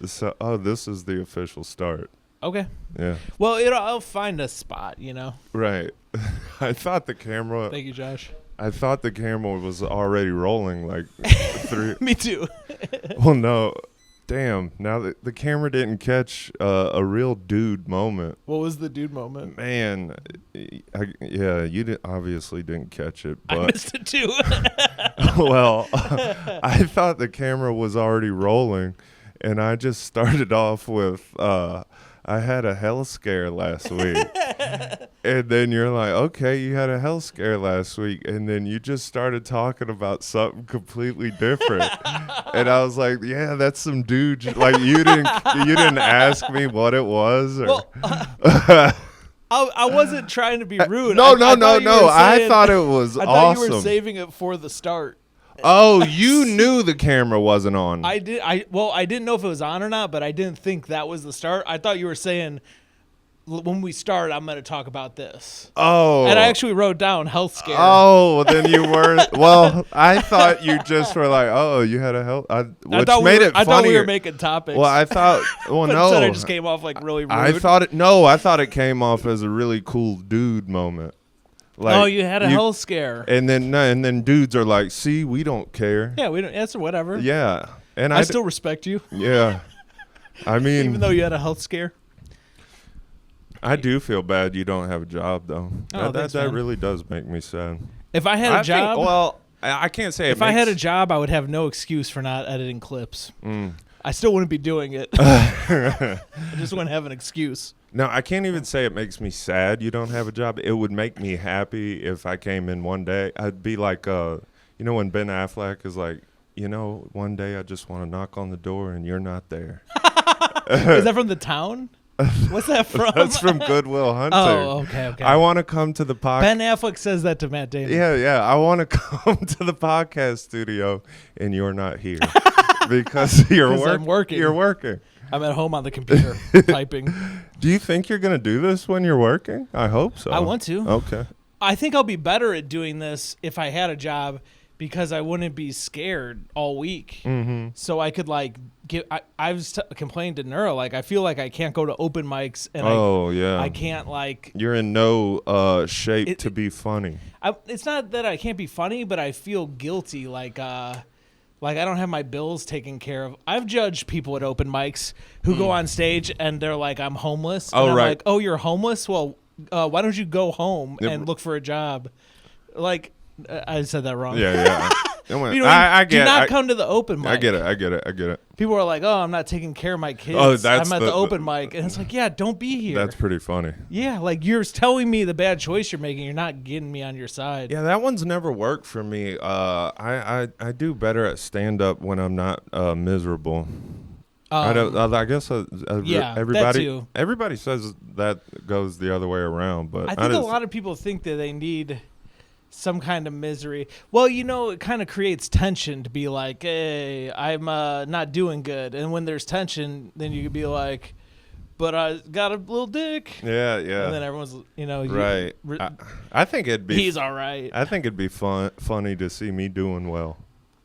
So, this is the official start. Okay. Yeah. Well, I'll find a spot, Right. I thought the camera. Thank you, Josh. I thought the camera was already rolling like 3. Me too. Well, no. Damn. Now the camera didn't catch a real dude moment. What was the dude moment? Man, you obviously didn't catch it. But I missed it too. well, I thought the camera was already rolling, and I just started off with, I had a hell scare last week. And then you're like, okay, you had a hell scare last week. And then you just started talking about something completely different. And I was like, yeah, that's some dude. Like, you didn't ask me what it was. Or Well, I wasn't trying to be rude. No. I thought it was awesome. I thought you were saving it for the start. Oh, you knew the camera wasn't on. I did. I didn't know if it was on or not, but I didn't think that was the start. I thought you were saying, when we start, I'm going to talk about this. Oh. And I actually wrote down health scare. Oh, then you were. Well, I thought you just were like, oh, you had a health. Which made it funnier. I thought we were making topics. Well, I thought, well, but no. instead I just came off like really rude. I thought it came off as a really cool dude moment. Like, you had a health scare. And then dudes are like, see, we don't care. Yeah, we don't answer whatever. Yeah. And I still respect you. Yeah. I mean. Even though you had a health scare. I do feel bad you don't have a job, though. That really does make me sad. If I had a job. I can't say if I had a job, I would have no excuse for not editing clips. I still wouldn't be doing it. I just wouldn't have an excuse. No, I can't even say it makes me sad you don't have a job. It would make me happy if I came in one day. I'd be like, when Ben Affleck is like, one day I just want to knock on the door and you're not there. Is that from The Town? What's that from? That's from Good Will Hunting. Oh, okay. I want to come to the podcast. Ben Affleck says that to Matt Damon. Yeah. I want to come to the podcast studio and you're not here because I'm working. You're working. I'm at home on the computer typing. Do you think you're going to do this when you're working? I hope so. I want to. Okay. I think I'll be better at doing this if I had a job because I wouldn't be scared all week. Mm-hmm. So I could I was complaining to Neuro, I feel like I can't go to open mics and I can't You're in no shape to be funny. It's not that I can't be funny, but I feel guilty I don't have my bills taken care of. I've judged people at open mics who go on stage and they're like, I'm homeless. Oh, and I'm right. like, oh, you're homeless? Well, why don't you go home and look for a job? I said that wrong. Yeah. I get it. Do not come to the open mic. I get it. People are like, oh, I'm not taking care of my kids. Oh, I'm at the open mic. And it's like, yeah, don't be here. That's pretty funny. Yeah, you're telling me the bad choice you're making. You're not getting me on your side. Yeah, that one's never worked for me. I do better at stand-up when I'm not miserable. I guess everybody says that goes the other way around. But I think a lot of people think that they need some kind of misery. Well, it kind of creates tension to be like, hey, I'm not doing good. And when there's tension, then you could be like, but I got a little dick. Yeah. And then everyone's, right. I think it'd be. He's all right. I think it'd be funny to see me doing well.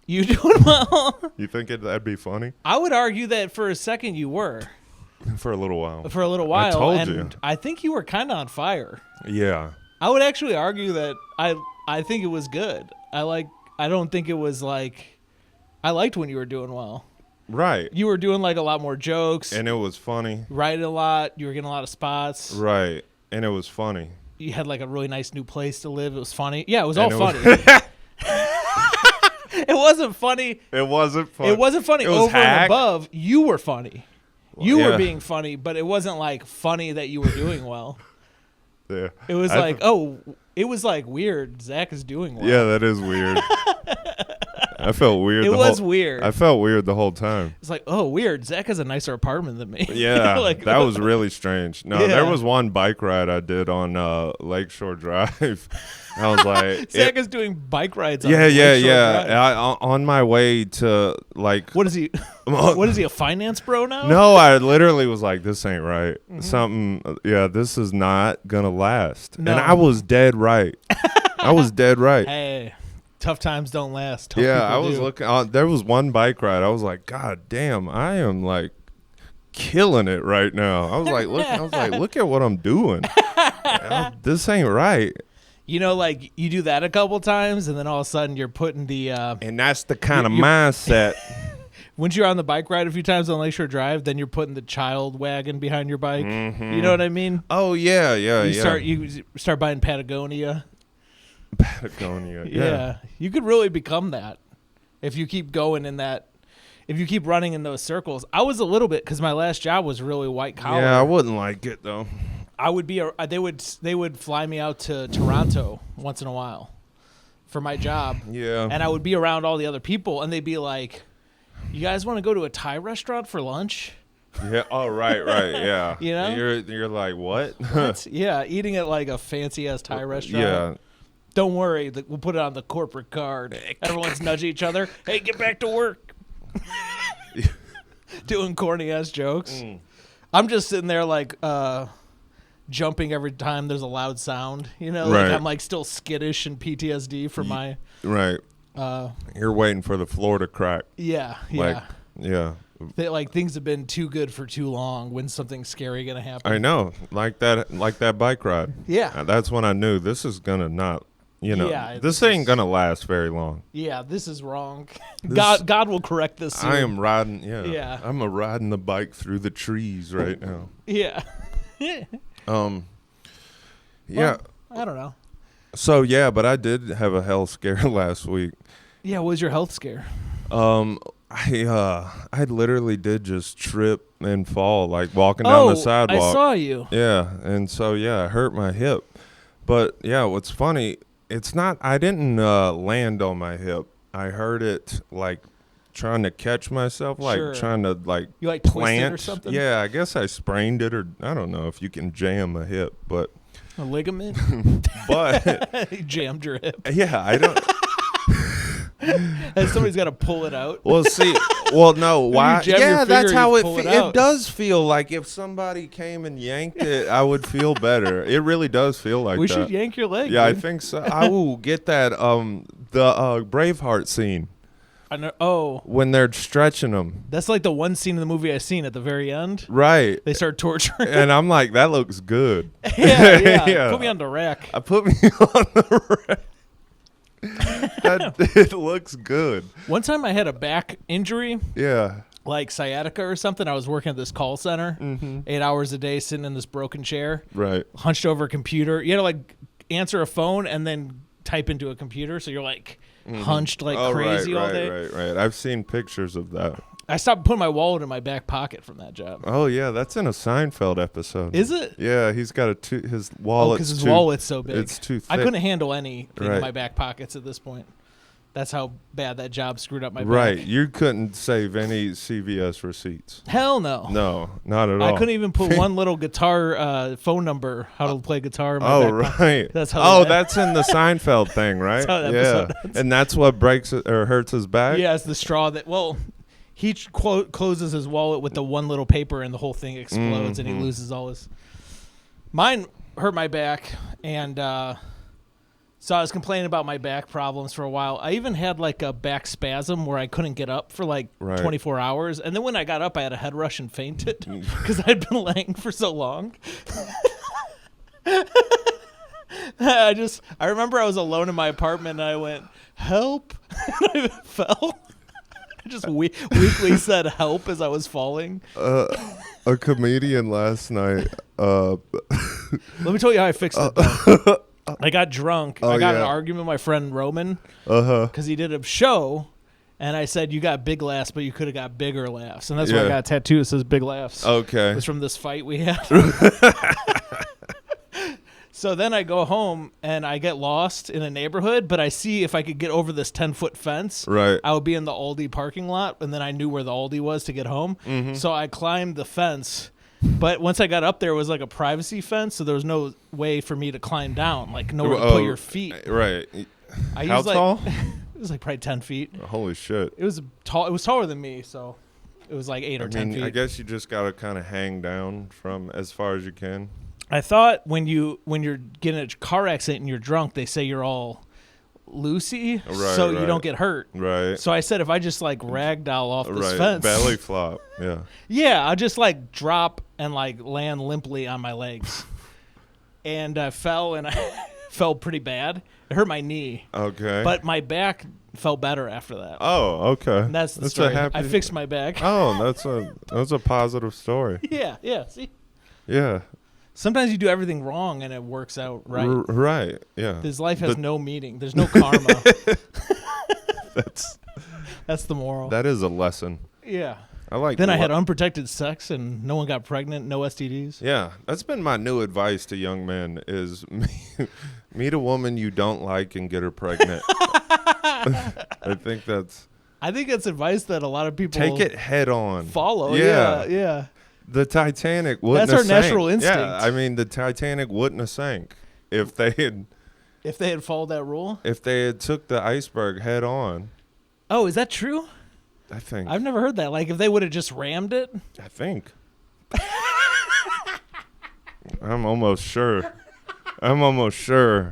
You doing well? You think that'd be funny? I would argue that for a second you were. For a little while. I told you. I think you were kind of on fire. Yeah. I would actually argue that I think it was good. I don't think it was I liked when you were doing well. Right. You were doing a lot more jokes. And it was funny. Writing a lot. You were getting a lot of spots. Right. And it was funny. You had a really nice new place to live. It was funny. Yeah, it was all funny. It wasn't funny. It wasn't funny. It wasn't funny over and above. You were funny. You were being funny, but it wasn't funny that you were doing well. Yeah. It was it was weird. Zach is doing well. Yeah, that is weird. I felt weird. It was weird. I felt weird the whole time. It's weird. Zach has a nicer apartment than me. Yeah, that was really strange. No, there was one bike ride I did on Lakeshore Drive. I was like, Zach is doing bike rides. Yeah. On my way to what is he? What is he? A finance bro now? No, I literally was like, this ain't right. Something. Yeah, this is not gonna last. No. And I was dead right. I was dead right. Hey. Tough times don't last. Tough Yeah, I people was do. looking. There was one bike ride. I was like, God damn, I am like killing it right now. I was like, look at what I'm doing. This ain't right. You know, like you do that a couple times, and then all of a sudden you're putting the. And that's the kind of you're- mindset. Once you're on the bike ride a few times on Lakeshore Drive, then you're putting the child wagon behind your bike. You know what I mean? Oh yeah, yeah, You start buying Patagonia. Patagonia. Yeah, you could really become that if you keep going in that. If you keep running in those circles. I was a little bit because my last job was really white collar. Yeah, I wouldn't like it though. I would be. They would fly me out to Toronto once in a while for my job. Yeah. And I would be around all the other people, and they'd be like, "You guys want to go to a Thai restaurant for lunch?" Yeah. Oh, right. Yeah. You know? You're like, what? Yeah, eating at like a fancy ass Thai restaurant. Yeah. Don't worry, we'll put it on the corporate card. Everyone's nudging each other. Hey, get back to work. Doing corny ass jokes. I'm just sitting there like jumping every time there's a loud sound. You know, Right. like I'm like still skittish and PTSD from my. Right. You're waiting for the floor to crack. Yeah, Like, yeah. yeah. Like things have been too good for too long. When's something scary gonna happen? I know. Like that bike ride. Yeah. That's when I knew this is gonna not. Yeah, this ain't gonna last very long. Yeah, this is wrong. This- God will correct this soon. I am riding. Yeah. Yeah. I'm riding the bike through the trees right now. Yeah. Yeah. Well, I don't know. So yeah, but I did have a hell scare last week. Yeah, what was your health scare? I literally did just trip and fall, like walking down the sidewalk. I saw you. Yeah, and so yeah, I hurt my hip. But yeah, what's funny, it's not. I didn't land on my hip. I heard it like trying to catch myself, like Sure. trying to like You like twisted plant or something? Yeah, I guess I sprained it, or I don't know if you can jam a hip, but A ligament? but You jammed your hip. yeah, I don't. And somebody's got to pull it out. Well, see, no, why? jam your Yeah, that's finger, how you it pull it it out. does feel like if somebody came and yanked it, I would feel better. It really does feel like We that. should yank your leg. Yeah, I dude. think so. I will get that the Braveheart scene I know. Oh, when they're stretching them. that's like the one scene in the movie I seen at the very end. Right. They start torturing. And I'm like, that looks good. yeah. Yeah. Put me on the rack. I put me on the rack. It looks good. One time I had a back injury, Yeah. like sciatica or something. I was working at this call center, 8 hours a day, sitting in this broken chair, Right. hunched over a computer. You had to like answer a phone and then type into a computer, so you're like hunched like crazy all day. Right. I've seen pictures of that. I stopped putting my wallet in my back pocket from that job. Oh yeah, that's in a Seinfeld episode. Is it? Yeah, he's got his Oh, wallet's because his too, wallet's so big. It's too thick. I couldn't handle anything in Right. my back pockets at this point. That's how bad that job screwed up my Right, back. you couldn't save any CVS receipts. Hell no. No, not at all. I couldn't even put one little guitar phone number, how to play guitar in my Oh back pocket. right. That's how that- that's in the Seinfeld thing, right? That's how that yeah, episode ends. and that's what breaks it or hurts his back. Yeah, it's the straw that, well, he closes his wallet with the one little paper and the whole thing explodes and he loses all his. Mine hurt my back, and so I was complaining about my back problems for a while. I even had like a back spasm where I couldn't get up for like Right. 24 hours. And then when I got up, I had a head rush and fainted because I'd been laying for so long. I remember I was alone in my apartment and I went, help. And I fell. I just weakly said help as I was falling. A comedian last night. Let me tell you how I fixed it, though. I got drunk. I got in an yeah. argument with my friend Roman Uh-huh. because he did a show, and I said, you got big laughs, but you could have got bigger laughs. And that's why I Yeah. got a tattoo that says big laughs. Okay. It was from this fight we had. So then I go home, and I get lost in a neighborhood, but I see if I could get over this 10-foot fence, Right. I would be in the Aldi parking lot, and then I knew where the Aldi was to get home. So I climbed the fence. But once I got up there, it was like a privacy fence, so there was no way for me to climb down, like nowhere to put your feet. Right. I How used, like, tall? It was like probably 10 feet. Holy shit. It was tall. It was taller than me, so it was like 8 or 10 feet. I guess you just gotta kind of hang down from as far as you can. I thought when you're getting a car accident and you're drunk, they say you're all loosey, Right, so you right. don't get hurt. Right. So I said, if I just like ragdoll off this Right. fence, Belly flop. Yeah. yeah, I'll just like drop and like land limply on my legs. And I fell, and I fell pretty bad. It hurt my knee, Okay. but my back felt better after that. Oh, okay. And that's the a story. happy. I fixed my back. Oh, that's a positive story. Yeah. See, Yeah. sometimes you do everything wrong and it works out right. Right. Yeah. This life has no meaning. There's no karma. That's the moral. That is a lesson. Yeah. I like. Then I had unprotected sex and no one got pregnant, no STDs. Yeah, that's been my new advice to young men: is meet a woman you don't like and get her pregnant. I think that's advice that a lot of people take it head on. follow. Yeah. Yeah. The Titanic wouldn't. That's have our sank. natural instinct. Yeah, I mean the Titanic wouldn't have sank if they had followed that rule. took the iceberg head on. Oh, is that true? I think. I've never heard that. Like if they would have just rammed it. I think. I'm almost sure that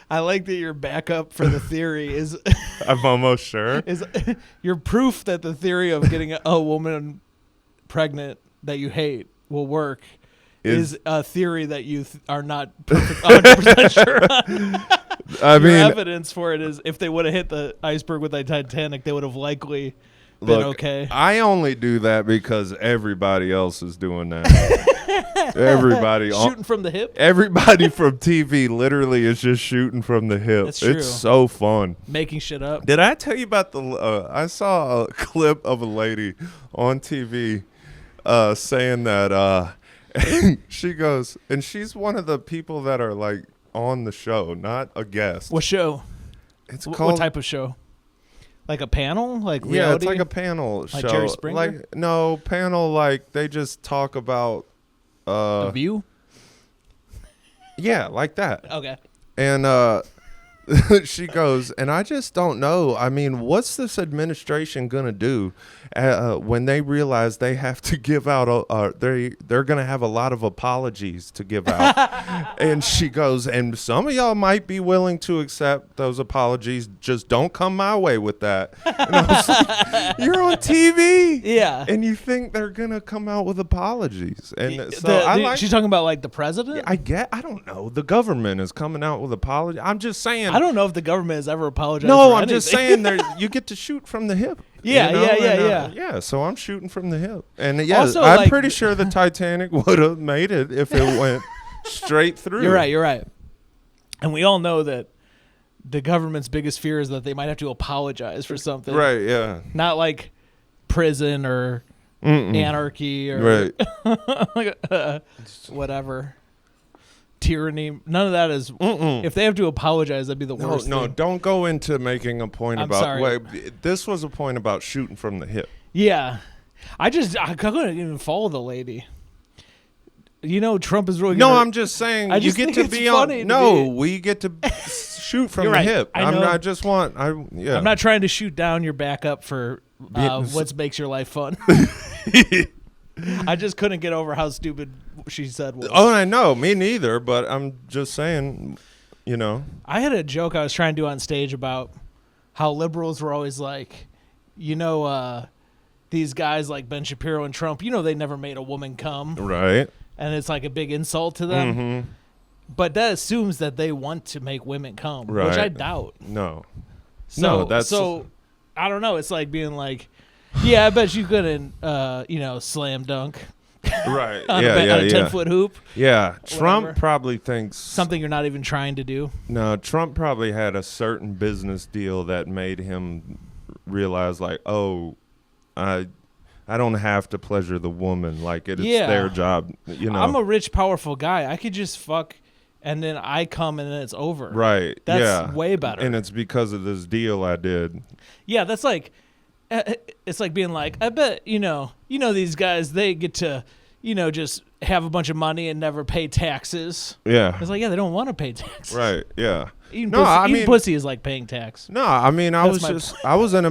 I like that your backup for the theory is I'm almost sure. is your proof that the theory of getting a woman pregnant that you hate will work is a theory that you are not perfect 100% sure on. I mean, Evidence for it is if they would have hit the iceberg with the Titanic, they would have likely been okay. I only do that because everybody else is doing that. Everybody Shooting from the hip? Everybody from TV literally is just shooting from the hip. That's true. It's so fun. Making shit up. Did I tell you about I saw a clip of a lady on TV saying that she goes, and she's one of the people that are like on the show, not a guest. What show? It's What called type of show? Like a panel? Like reality? Yeah, it's like a panel Like show. Jerry Springer? Like no panel. Like they just talk about A View? Yeah, like that. Okay. And she goes, and I just don't know. I mean, what's this administration gonna do when they realize they have to give out? They're gonna have a lot of apologies to give out. And she goes, and some of y'all might be willing to accept those apologies. Just don't come my way with that. And I was like, you're on TV, Yeah. and you think they're gonna come out with apologies? And so she's talking about like the president? I don't know. The government is coming out with apologies. I'm just saying. I don't know if the government has ever apologized No, for I'm just anything. saying you get to shoot from the hip. Yeah, you know? yeah. Yeah, so I'm shooting from the hip. And yeah, Also, I'm like- pretty sure the Titanic would have made it if it went straight through. You're right. And we all know that the government's biggest fear is that they might have to apologize for something. Right, yeah. Not like prison or anarchy or whatever. Tyranny. None of that is. If they have to apologize, that'd be the worst. No, thing. don't go into making a point I'm about. sorry. Wait, this was a point about shooting from the hip. Yeah. I couldn't even follow the lady. You know, Trump is really No, gonna, I'm just saying I you just get think to it's be funny on. to No, be- we get to shoot from You're the right. hip. I know. I just want. Yeah. I'm not trying to shoot down your backup for what makes your life fun. I just couldn't get over how stupid she said was. Oh, I know. Me neither. But I'm just saying, you know. I had a joke I was trying to do on stage about how liberals were always like, these guys like Ben Shapiro and Trump, they never made a woman come. Right. And it's like a big insult to them. Mm-hmm. But that assumes that they want to make women come, Right. which I doubt. No. So I don't know. It's like being like, yeah, I bet you couldn't, slam dunk Right. on yeah, a yeah. 10-foot hoop. Yeah. Trump Whatever. probably thinks Something you're not even trying to do. No, Trump probably had a certain business deal that made him realize, like, oh, I don't have to pleasure the woman. Like, it's their job. I'm a rich, powerful guy. I could just fuck, and then I come, and then it's over. Right. That's way better. And it's because of this deal I did. Yeah, that's like, it's like being like, I bet, these guys, they get to, just have a bunch of money and never pay taxes. Yeah. It's like, yeah, they don't want to pay taxes. Right. Yeah. Eating No, pussy, I eating mean- pussy is like paying tax. No, I mean I That's was my I was in a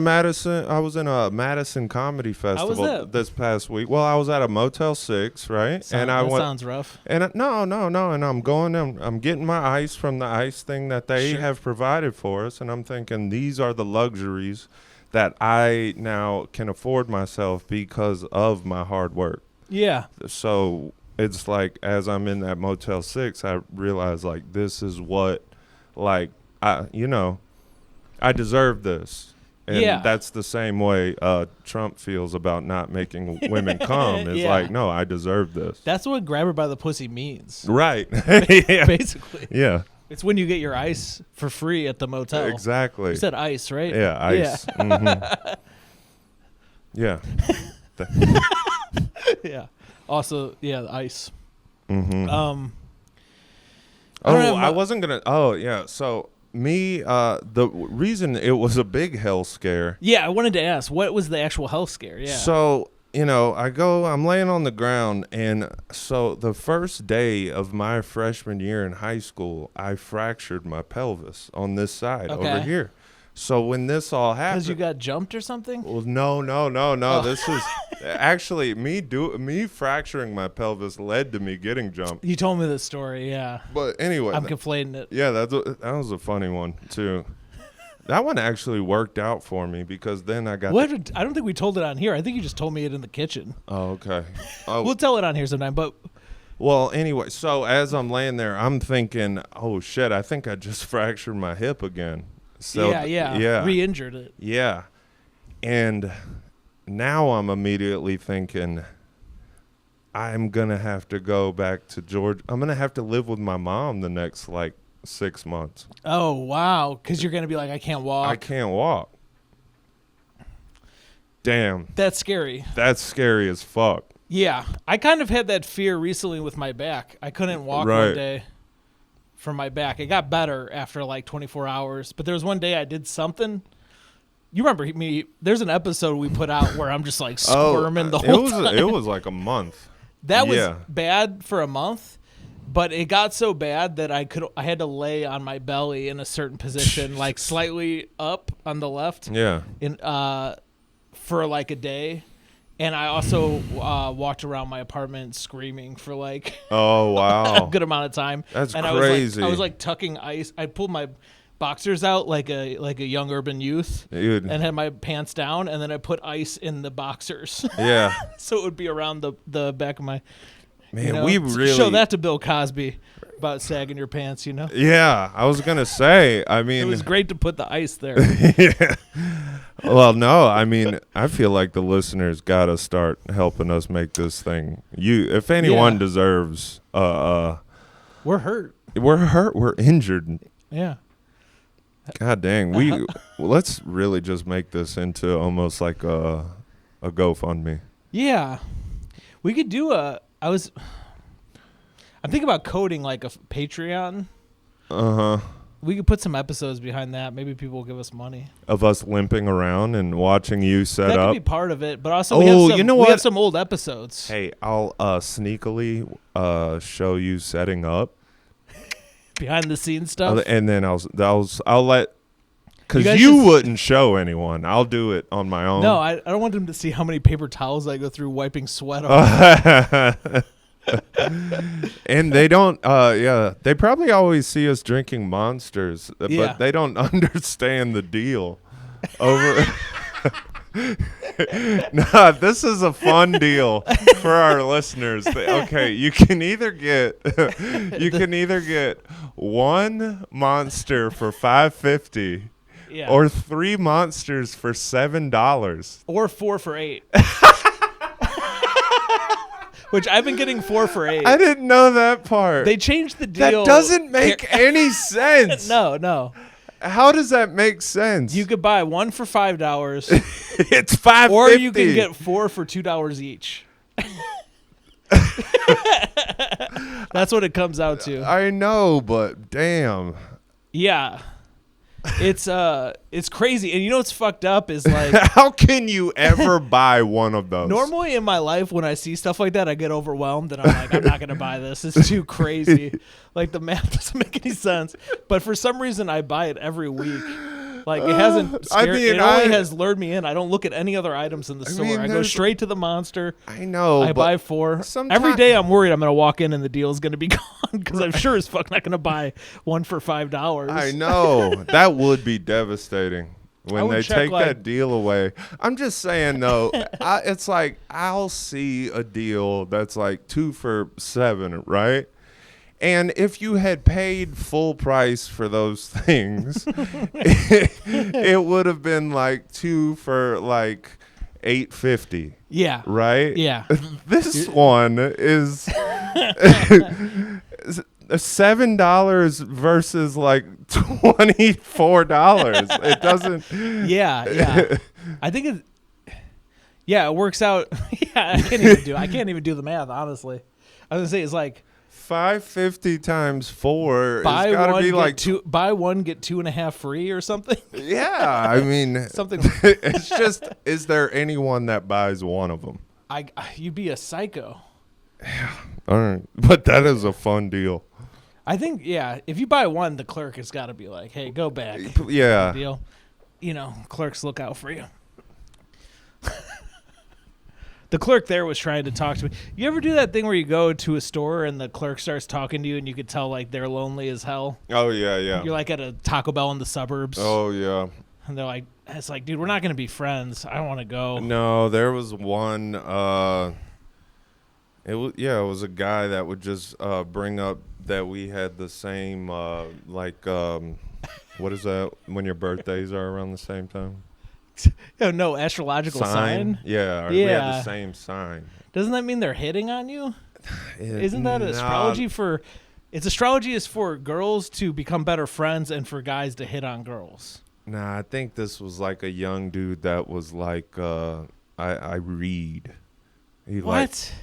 Madison Comedy Festival that? this past week. Well, I was at a Motel 6, right? That went sounds rough. and no, and I'm getting my ice from the ice thing that they Sure. have provided for us, and I'm thinking these are the luxuries that I now can afford myself because of my hard work. Yeah. So it's like as I'm in that Motel 6, I realize like this is what like I deserve this. And Yeah. that's the same way Trump feels about not making women come. Is Yeah. like, no, I deserve this. That's what grab her by the pussy means. Right. Yeah. Basically. Yeah. It's when you get your ice for free at the motel. Exactly. You said ice, right? Yeah, ice. Yeah. Yeah. Also, yeah, the ice. Mm-hmm. I don't have I mu- wasn't gonna. Oh, yeah. So me, the reason it was a big hell scare. Yeah, I wanted to ask, what was the actual health scare? Yeah. So I'm laying on the ground, and so the first day of my freshman year in high school, I fractured my pelvis on this side over Okay. here. So when this all happened, Because you got jumped or something? well, no. Oh. This was actually me fracturing my pelvis led to me getting jumped. You told me this story, yeah. But anyway, I'm conflating it. yeah, that was a funny one too. That one actually worked out for me because then I got. What? I don't think we told it on here. I think you just told me it in the kitchen. Oh, okay. Oh, We'll tell it on here sometime, but well, anyway, so as I'm laying there, I'm thinking, oh shit, I think I just fractured my hip again. So yeah. Re-injured it. Yeah. And now I'm immediately thinking I'm going to have to go back to Georgia. I'm going to have to live with my mom the next 6 months. Oh, wow. Because you're going to be like, I can't walk. I can't walk. Damn. That's scary. That's scary as fuck. Yeah. I kind of had that fear recently with my back. I couldn't walk Right. one day from my back. It got better after 24 hours. But there was one day I did something. You remember me? There's an episode we put out where I'm just squirming the whole time. It was like a month. That was Yeah. bad for a month, but it got so bad that I had to lay on my belly in a certain position, slightly up on the left, Yeah. for a day. And I also walked around my apartment screaming for Oh, a wow. good amount of time. That's and crazy. I was tucking ice. I pulled my boxers out like a young urban youth Dude. and had my pants down, and then I put ice in the boxers. Yeah. So it would be around the back of my. Man, we really show that to Bill Cosby about sagging your pants. Yeah, I was gonna say. I mean, It was great to put the ice there. Yeah. Well, no, I mean, I feel like the listeners got to start helping us make this thing. If anyone Yeah. deserves, We're hurt. we're hurt, we're injured. Yeah. God dang, let's really just make this into almost like a GoFundMe. Yeah. We could do I'm thinking about coding a Patreon. Uh-huh. We could put some episodes behind that. Maybe people will give us money. Of us limping around and watching you set That up. could be part of it, but also Oh, you know we what? have some old episodes. Hey, I'll sneakily show you setting up. Behind the scenes stuff. And then I'll let, because guys you just- wouldn't show anyone. I'll do it on my own. No, I don't want them to see how many paper towels I go through wiping sweat off. And they don't. They probably always see us drinking Monsters, Yeah. but they don't understand the deal. Over. No, this is a fun deal for our listeners. Okay, you can either get one Monster for $5.50. Yeah. Or 3 Monsters for $7. Or 4 for $8. Which I've been getting 4 for $8. I didn't know that part. They changed the deal. That doesn't make any sense. No. How does that make sense? You could buy 1 for $5, It's $5.50. or you can get 4 for $2 each. That's what it comes out to. I know, but damn. Yeah. It's crazy. And you know what's fucked up is like how can you ever buy one of those? normally in my life when I see stuff like that, I get overwhelmed and I'm like, I'm not gonna buy this. It's too crazy. Like the math doesn't make any sense. But for some reason I buy it every week. Like it hasn't scared, it only has lured me in. I don't look at any other items in the store. I go straight to the monster. I know. I buy 4. Every day I'm worried I'm going to walk in and the deal is going to be gone because I'm sure as fuck not going to buy one for $5. I know. That would be devastating when they take that deal away. I'm just saying, though, it's like I'll see a deal that's like 2 for $7, right? And if you had paid full price for those things, it would have been like 2 for like $8.50. Yeah. Right? Yeah. This one is $7 versus like $24. It doesn't. Yeah. I think it works out. Yeah, I can't even do the math, honestly. I was gonna say it's like $5.50 times 4 has got to be like buy one get 2.5 free or something. Yeah, I mean something. It's just, is there anyone that buys one of them? You'd be a psycho. Yeah, all right, but that is a fun deal. I think if you buy one, the clerk has got to be like, "Hey, go back." Yeah, deal. Clerks look out for you. The clerk there was trying to talk to me. You ever do that thing where you go to a store and the clerk starts talking to you and you could tell like they're lonely as hell? Oh, yeah. You're like at a Taco Bell in the suburbs. Oh, yeah. And they're like, it's like, dude, we're not going to be friends. I don't want to go. No, there was one. It was a guy that would just bring up that we had the same, what is that when your birthdays are around the same time? Oh, no, astrological sign? Yeah, we have the same sign. Doesn't that mean they're hitting on you? Isn't that astrology for... It's astrology is for girls to become better friends and for guys to hit on girls. Nah, I think this was like a young dude that was like, I read. What?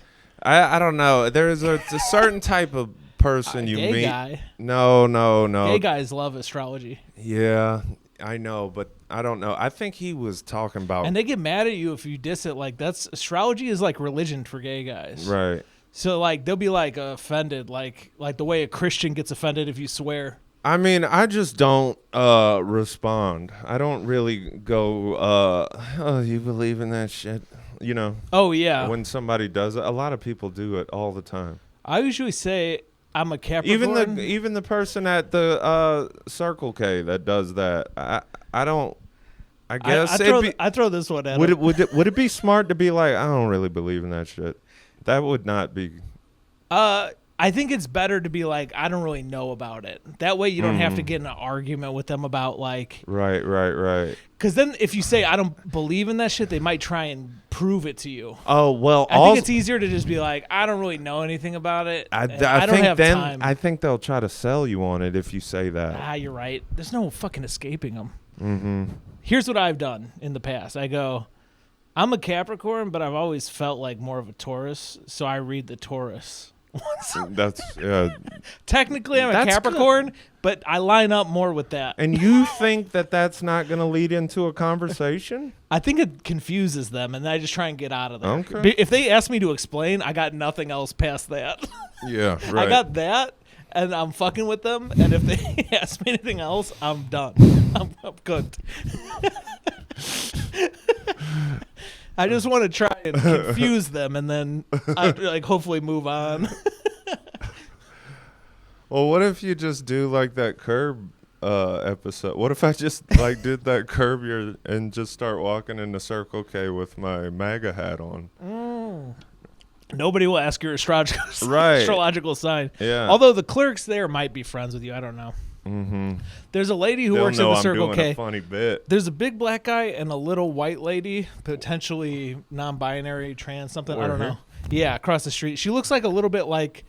I don't know. There's a certain type of person you meet. Guy. No. Gay guys love astrology. Yeah, I know, but I don't know. I think he was talking about... And they get mad at you if you diss it. Like, astrology is like religion for gay guys. Right. So, like, they'll be, like, offended. Like the way a Christian gets offended if you swear. I mean, I just don't respond. I don't really go, oh, you believe in that shit? Oh, yeah. When somebody does it. A lot of people do it all the time. I usually say... I'm a Capricorn. Even the person at the Circle K that does that, I don't. I guess I throw this one at him. Would it be smart to be like, I don't really believe in that shit? That would not be. I think it's better to be like, I don't really know about it. That way you don't have to get in an argument with them about like... Right. Because then if you say, I don't believe in that shit, they might try and prove it to you. Oh, well... I think it's easier to just be like, I don't really know anything about it. I don't have time. I think they'll try to sell you on it if you say that. You're right. There's no fucking escaping them. Mm-hmm. Here's what I've done in the past. I go, I'm a Capricorn, but I've always felt like more of a Taurus, so I read the Taurus. That's technically I'm a Capricorn, but I line up more with that. And you think that that's not going to lead into a conversation? I think it confuses them, and I just try and get out of there. Okay. If they ask me to explain, I got nothing else past that. Yeah, right. I got that, and I'm fucking with them. And if they ask me anything else, I'm done. I'm cooked. I just want to try and confuse them, and then hopefully move on. Well, what if you just do like that Curb episode? What if I just like did that Curb Your and just start walking into Circle K with my MAGA hat on? Nobody will ask your astrological sign. Yeah. Although the clerks there might be friends with you. I don't know. Mm-hmm. There's a lady who works at the Circle K. A funny bit. There's a big black guy and a little white lady, potentially non-binary, trans, something. I don't know. Yeah, across the street. She looks like a little bit like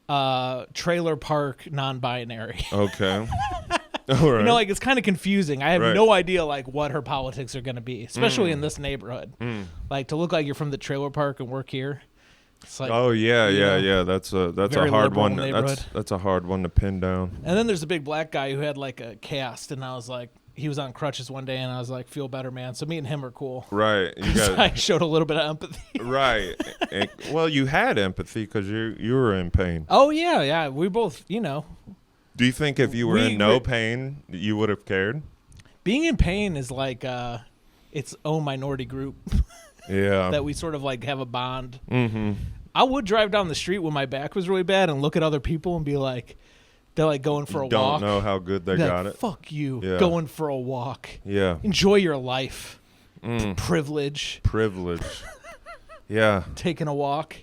Trailer Park non-binary. Okay. All right. Like it's kind of confusing. I have no idea like what her politics are going to be, especially in this neighborhood. Like to look like you're from the trailer park and work here. It's like, yeah. That's a hard one. That's a hard one to pin down. And then there's a big black guy who had like a cast, and I was like, he was on crutches one day, and I was like, feel better, man. So me and him are cool. Right. You got. I showed a little bit of empathy. Right. Well, you had empathy because you were in pain. Oh yeah. We both, Do you think if you were in no pain, you would have cared? Being in pain is like its own minority group. Yeah. That we sort of like have a bond. Mm-hmm. I would drive down the street when my back was really bad and look at other people and be like, they're like going for a walk. Don't know how good they got it. Fuck you. Yeah. Going for a walk. Yeah. Enjoy your life. Privilege. Yeah. Taking a walk.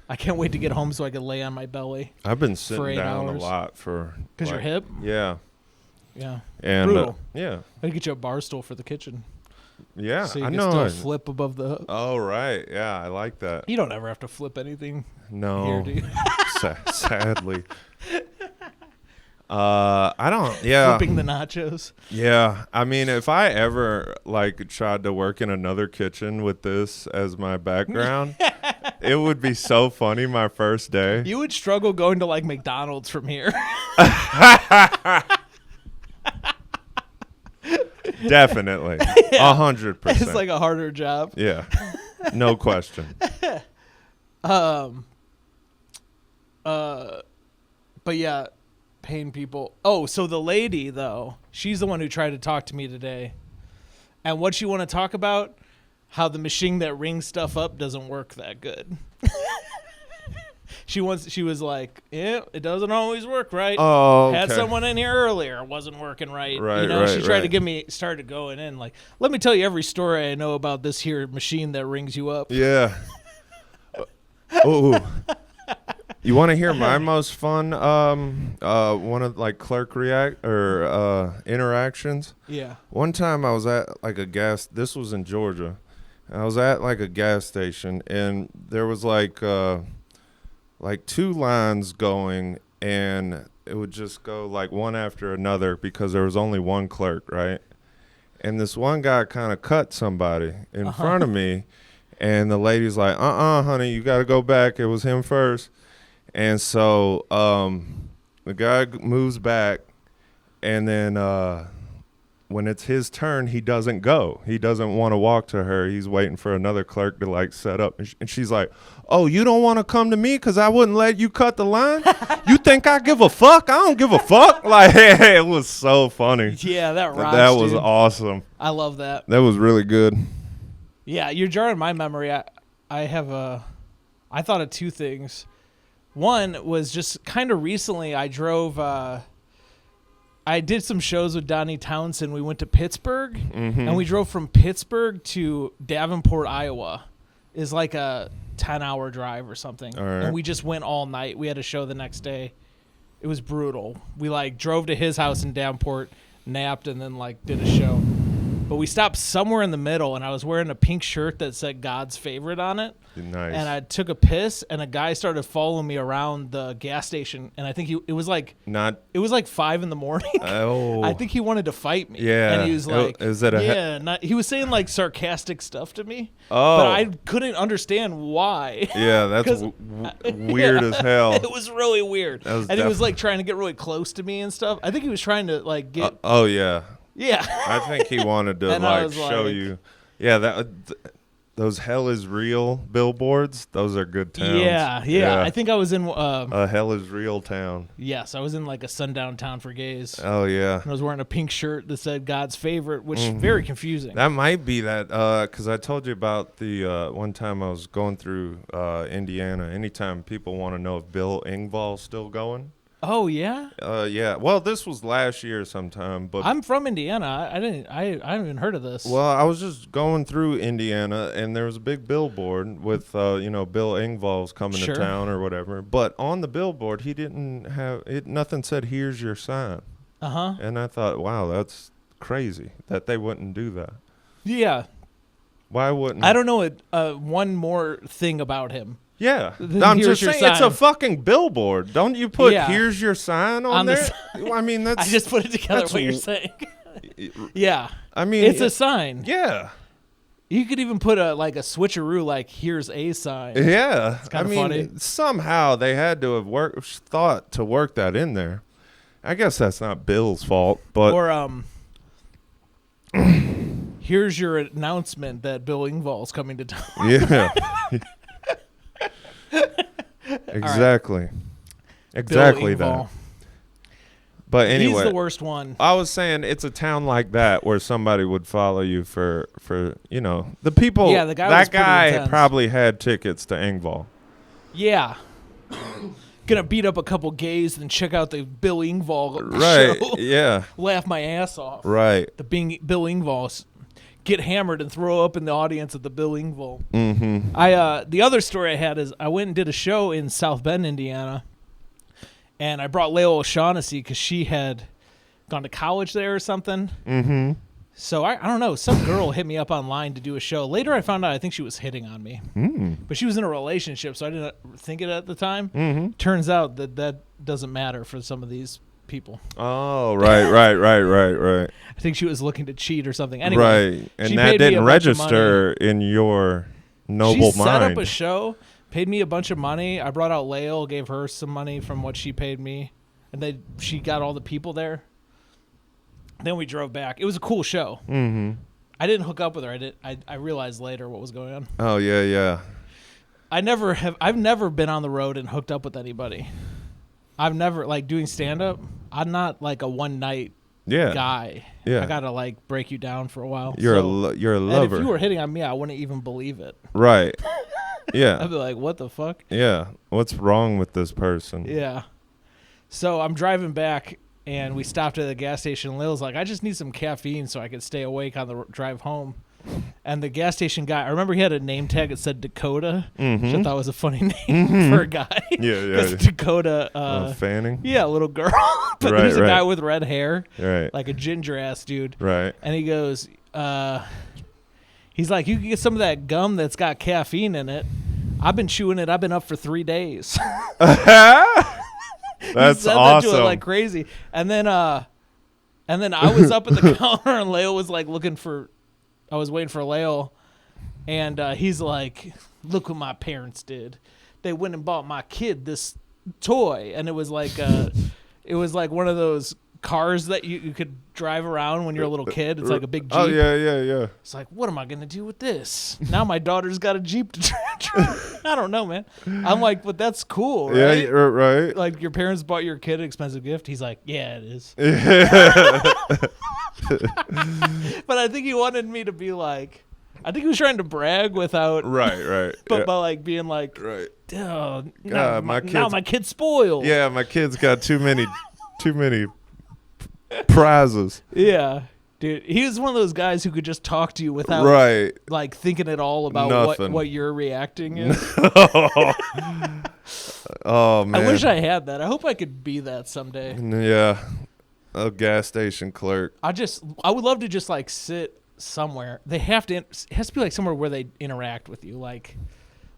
I can't wait to get home so I can lay on my belly. I've been sitting down hours. a lot for. Because your hip? Yeah. Yeah. And brutal. Yeah. I gotta get you a bar stool for the kitchen. Yeah, so you I can know. still flip above the. Oh right, yeah, I like that. You don't ever have to flip anything. No, here, do you? Sadly. I don't. Yeah, flipping the nachos. Yeah, I mean, if I ever like tried to work in another kitchen with this as my background, it would be so funny. My first day, you would struggle going to like McDonald's from here. Definitely, 100%. It's like a harder job. Yeah, no question. But yeah, paying people. Oh, so the lady though, she's the one who tried to talk to me today, and what you want to talk about? How the machine that rings stuff up doesn't work that good. She was like, yeah, it doesn't always work right. Oh, okay. Had someone in here earlier, it wasn't working right. Right, she tried to get me started going in like, let me tell you every story I know about this here machine that rings you up. Yeah. Oh. You want to hear my most fun one of like clerk interactions? Yeah. One time I was at like this was in Georgia. I was at like a gas station and there was like two lines going and it would just go like one after another because there was only one clerk, right? And this one guy kind of cut somebody in front of me and the lady's like, honey, you got to go back. It was him first. And so the guy moves back and then when it's his turn, he doesn't go. He doesn't want to walk to her. He's waiting for another clerk to like set up. And she's like, oh, you don't want to come to me because I wouldn't let you cut the line? You think I give a fuck? I don't give a fuck. Like, hey, it was so funny. Yeah, that rocks, That was dude. awesome. I love that. That was really good. Yeah, you're jarring my memory. I thought of two things. One was just kind of recently I drove I did some shows with Donnie Townsend. We went to Pittsburgh, and we drove from Pittsburgh to Davenport, Iowa. Is like a 10-hour drive or something. All right. And we just went all night. We had a show the next day. It was brutal. We like drove to his house in Davenport, napped, and then like did a show. But we stopped somewhere in the middle, and I was wearing a pink shirt that said God's Favorite on it. Nice. And I took a piss, and a guy started following me around the gas station. And I think it was like 5 a.m. Oh. I think he wanted to fight me. Yeah. And he was like, he was saying like sarcastic stuff to me. Oh. But I couldn't understand why. Yeah, that's weird as hell. It was really weird. And he was like trying to get really close to me and stuff. I think he was trying to like get. Oh, yeah. Yeah. I think he wanted to like show you. Yeah, those Hell is Real billboards, those are good towns. Yeah. I think I was in a Hell is Real town. Yes, I was in like a sundown town for gays. Oh yeah. And I was wearing a pink shirt that said God's Favorite, which is very confusing. That might be that because I told you about the one time I was going through Indiana. Anytime people want to know if Bill Engvall's still going. Oh yeah. Yeah. Well, this was last year sometime, but I'm from Indiana. I haven't even heard of this. Well, I was just going through Indiana, and there was a big billboard with Bill Engvall's coming to town or whatever. But on the billboard, he didn't have it. Nothing said, "Here's your sign." And I thought, wow, that's crazy that they wouldn't do that. Yeah. Why wouldn't? I don't know. One more thing about him. Yeah, I'm just saying it's a fucking billboard. Don't you put "Here's your sign" on there? I mean, that's. I just put it together. What you're saying? Yeah, I mean, it's a sign. Yeah, you could even put a switcheroo, like "Here's a sign." Yeah, it's kind of funny. Somehow they had to have thought to work that in there. I guess that's not Bill's fault, but here's your announcement that Bill Engvall's coming to town. Yeah. Exactly. Exactly Bill that. Engvall. But anyway, He's the worst one. I was saying it's a town like that where somebody would follow you for the people. Yeah, the guy was that pretty guy intense. probably had tickets to Engvall. Yeah. Gonna beat up a couple gays and check out the Bill Engvall Right. show. Yeah. Laugh my ass off. Right. The Bill Engvall. Get hammered and throw up in the audience at the Bill Engvall. Mm-hmm. The other story I had is I went and did a show in South Bend, Indiana, and I brought Leila O'Shaughnessy because she had gone to college there or something. Mm-hmm. So I don't know. Some girl hit me up online to do a show. Later I found out I think she was hitting on me. But she was in a relationship, so I didn't think it at the time. Mm-hmm. Turns out that doesn't matter for some of these people. Oh, right. I think she was looking to cheat or something. Anyway, Right. And she that paid me a didn't bunch of register in your noble she mind. set up a show, paid me a bunch of money. I brought out Lael, gave her some money from what she paid me, and she got all the people there. Then we drove back. It was a cool show. Mm-hmm. I didn't hook up with her. I realized later what was going on. Oh, yeah. I've never been on the road and hooked up with anybody. I've never, like, doing stand-up, I'm not, like, a one-night guy. Yeah. I gotta, like, break you down for a while. You're a And lover. if you were hitting on me, I wouldn't even believe it. Right. Yeah. I'd be like, what the fuck? Yeah. What's wrong with this person? Yeah. So I'm driving back, and we stopped at the gas station. Lil's like, I just need some caffeine so I could stay awake on the drive home. And the gas station guy, I remember he had a name tag that said Dakota, which I thought was a funny name for a guy. Yeah. Dakota. Fanning? Yeah, a little girl. But Right, there's a right. guy with red hair, Right. like a ginger-ass dude. Right. And he goes, he's like, you can get some of that gum that's got caffeine in it. I've been chewing it. I've been up for 3 days. That's he said awesome. that to it like crazy. And then I was up at the counter, and Leo was like I was waiting for Leo, and he's like, look what my parents did. They went and bought my kid this toy, and it was like one of those cars that you could drive around when you're a little kid. It's like a big Jeep. Oh, yeah. It's like, what am I going to do with this? Now my daughter's got a Jeep to drive. I don't know, man. I'm like, but that's cool, right? Yeah, you're right. Like, your parents bought your kid an expensive gift. He's like, yeah, it is. But I think he wanted me to be like, I think he was trying to brag without, Right. but by like being like, Right. oh, God, now my kid's spoiled. Yeah, my kid's got too many prizes. Yeah. Dude, he was one of those guys who could just talk to you without like thinking at all about what your reacting is. Oh, man. I wish I had that. I hope I could be that someday. Yeah. A gas station clerk. I would love to just like sit somewhere. It has to be like somewhere where they interact with you, like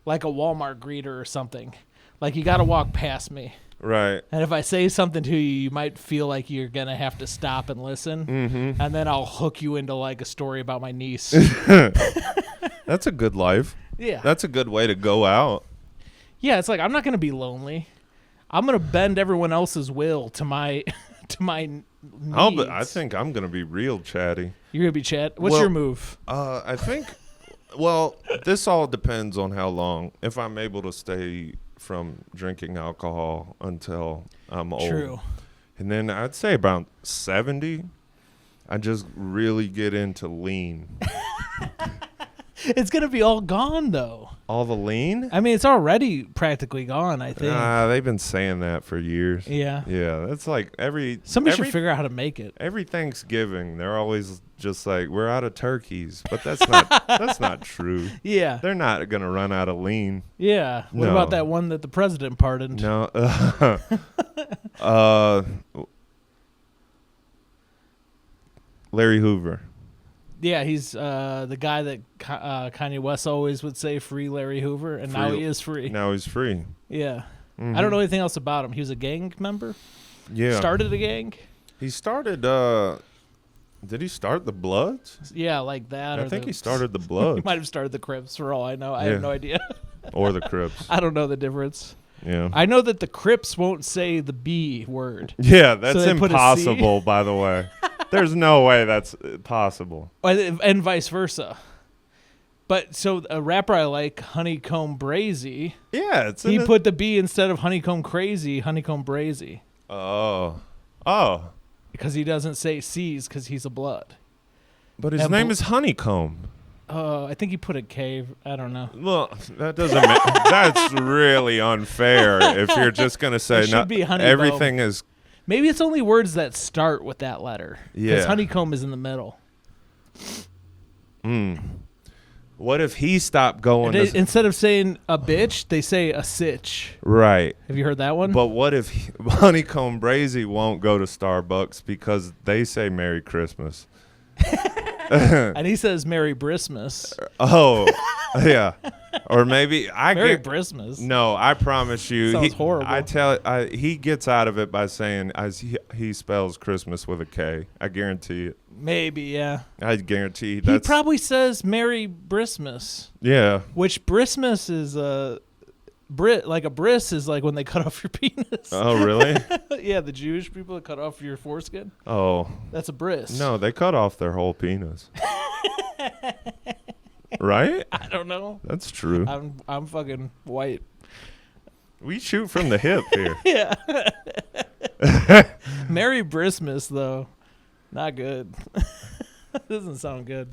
a Walmart greeter or something. Like, you got to walk past me. Right. And if I say something to you, you might feel like you're going to have to stop and listen. Mm-hmm. And then I'll hook you into like a story about my niece. That's a good life. Yeah. That's a good way to go out. Yeah, it's like, I'm not going to be lonely. I'm going to bend everyone else's will to my needs. I think I'm going to be real chatty. You're going to be chat. What's your move? I think, well, this all depends on how long. If I'm able to stay from drinking alcohol until I'm old. True. And then I'd say about 70, I just really get into lean. It's going to be all gone, though. All the lean? I mean, it's already practically gone, I think. They've been saying that for years. Yeah. Yeah, that's like somebody should figure out how to make it. Every Thanksgiving, they're always just like, we're out of turkeys. But that's not true. Yeah. They're not going to run out of lean. Yeah. What about that one that the president pardoned? No. Larry Hoover. Yeah, he's the guy that Kanye West always would say, free Larry Hoover, and now he is free. Now he's free. Yeah. Mm-hmm. I don't know anything else about him. He was a gang member? Yeah. Started a gang? He started, did he start the Bloods? Yeah, like that. I think he started the Bloods. He might have started the Crips, for all I know. I have no idea. Or the Crips. I don't know the difference. Yeah. I know that the Crips won't say the B word. Yeah, that's they put a C. impossible, by the way. There's no way that's possible. And vice versa. But so a rapper I like, Honeycomb Brazy. Yeah, he put the B instead of Honeycomb Crazy, Honeycomb Brazy. Oh. Because he doesn't say C's because he's a blood. But his name is Honeycomb. I think he put a K. I don't know. Well, that doesn't. That's really unfair. If you're just gonna say everything is. Maybe it's only words that start with that letter. Yeah. Because honeycomb is in the middle. What if he stopped going? Instead of saying a bitch, they say a sitch. Right. Have you heard that one? But what if Honeycomb Brazy won't go to Starbucks because they say Merry Christmas? And he says Merry Brismas. Oh, yeah. Or maybe Merry Brismas. No, I promise you. Sounds horrible. He gets out of it by saying he spells Christmas with a K. I guarantee it. Maybe, yeah. I guarantee he probably says Merry Brismas. Yeah. Which Brismas is like a bris is like when they cut off your penis. Oh, really? Yeah, the Jewish people that cut off your foreskin. Oh. That's a bris. No, they cut off their whole penis. Right? I don't know. That's true. I'm fucking white. We shoot from the hip here. Yeah. Merry Brismas, though. Not good. Doesn't sound good.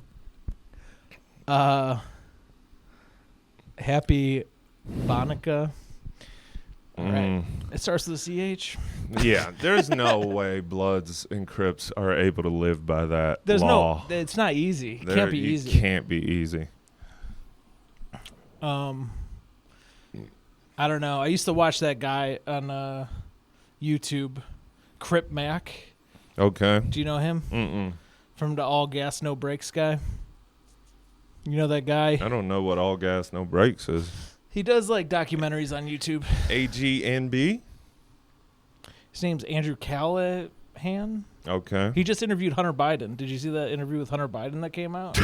Happy Hanukkah. All right. It starts with a CH. Yeah, there's no way Bloods and Crips are able to live by that law. It's not easy. It can't be easy. It can't be easy. I don't know. I used to watch that guy on YouTube, Crip Mac. Okay. Do you know him? Mm-mm. From the All Gas No Brakes guy. You know that guy? I don't know what All Gas No Brakes is. He does like documentaries on YouTube. AGNB? His name's Andrew Callahan. Okay. He just interviewed Hunter Biden. Did you see that interview with Hunter Biden that came out?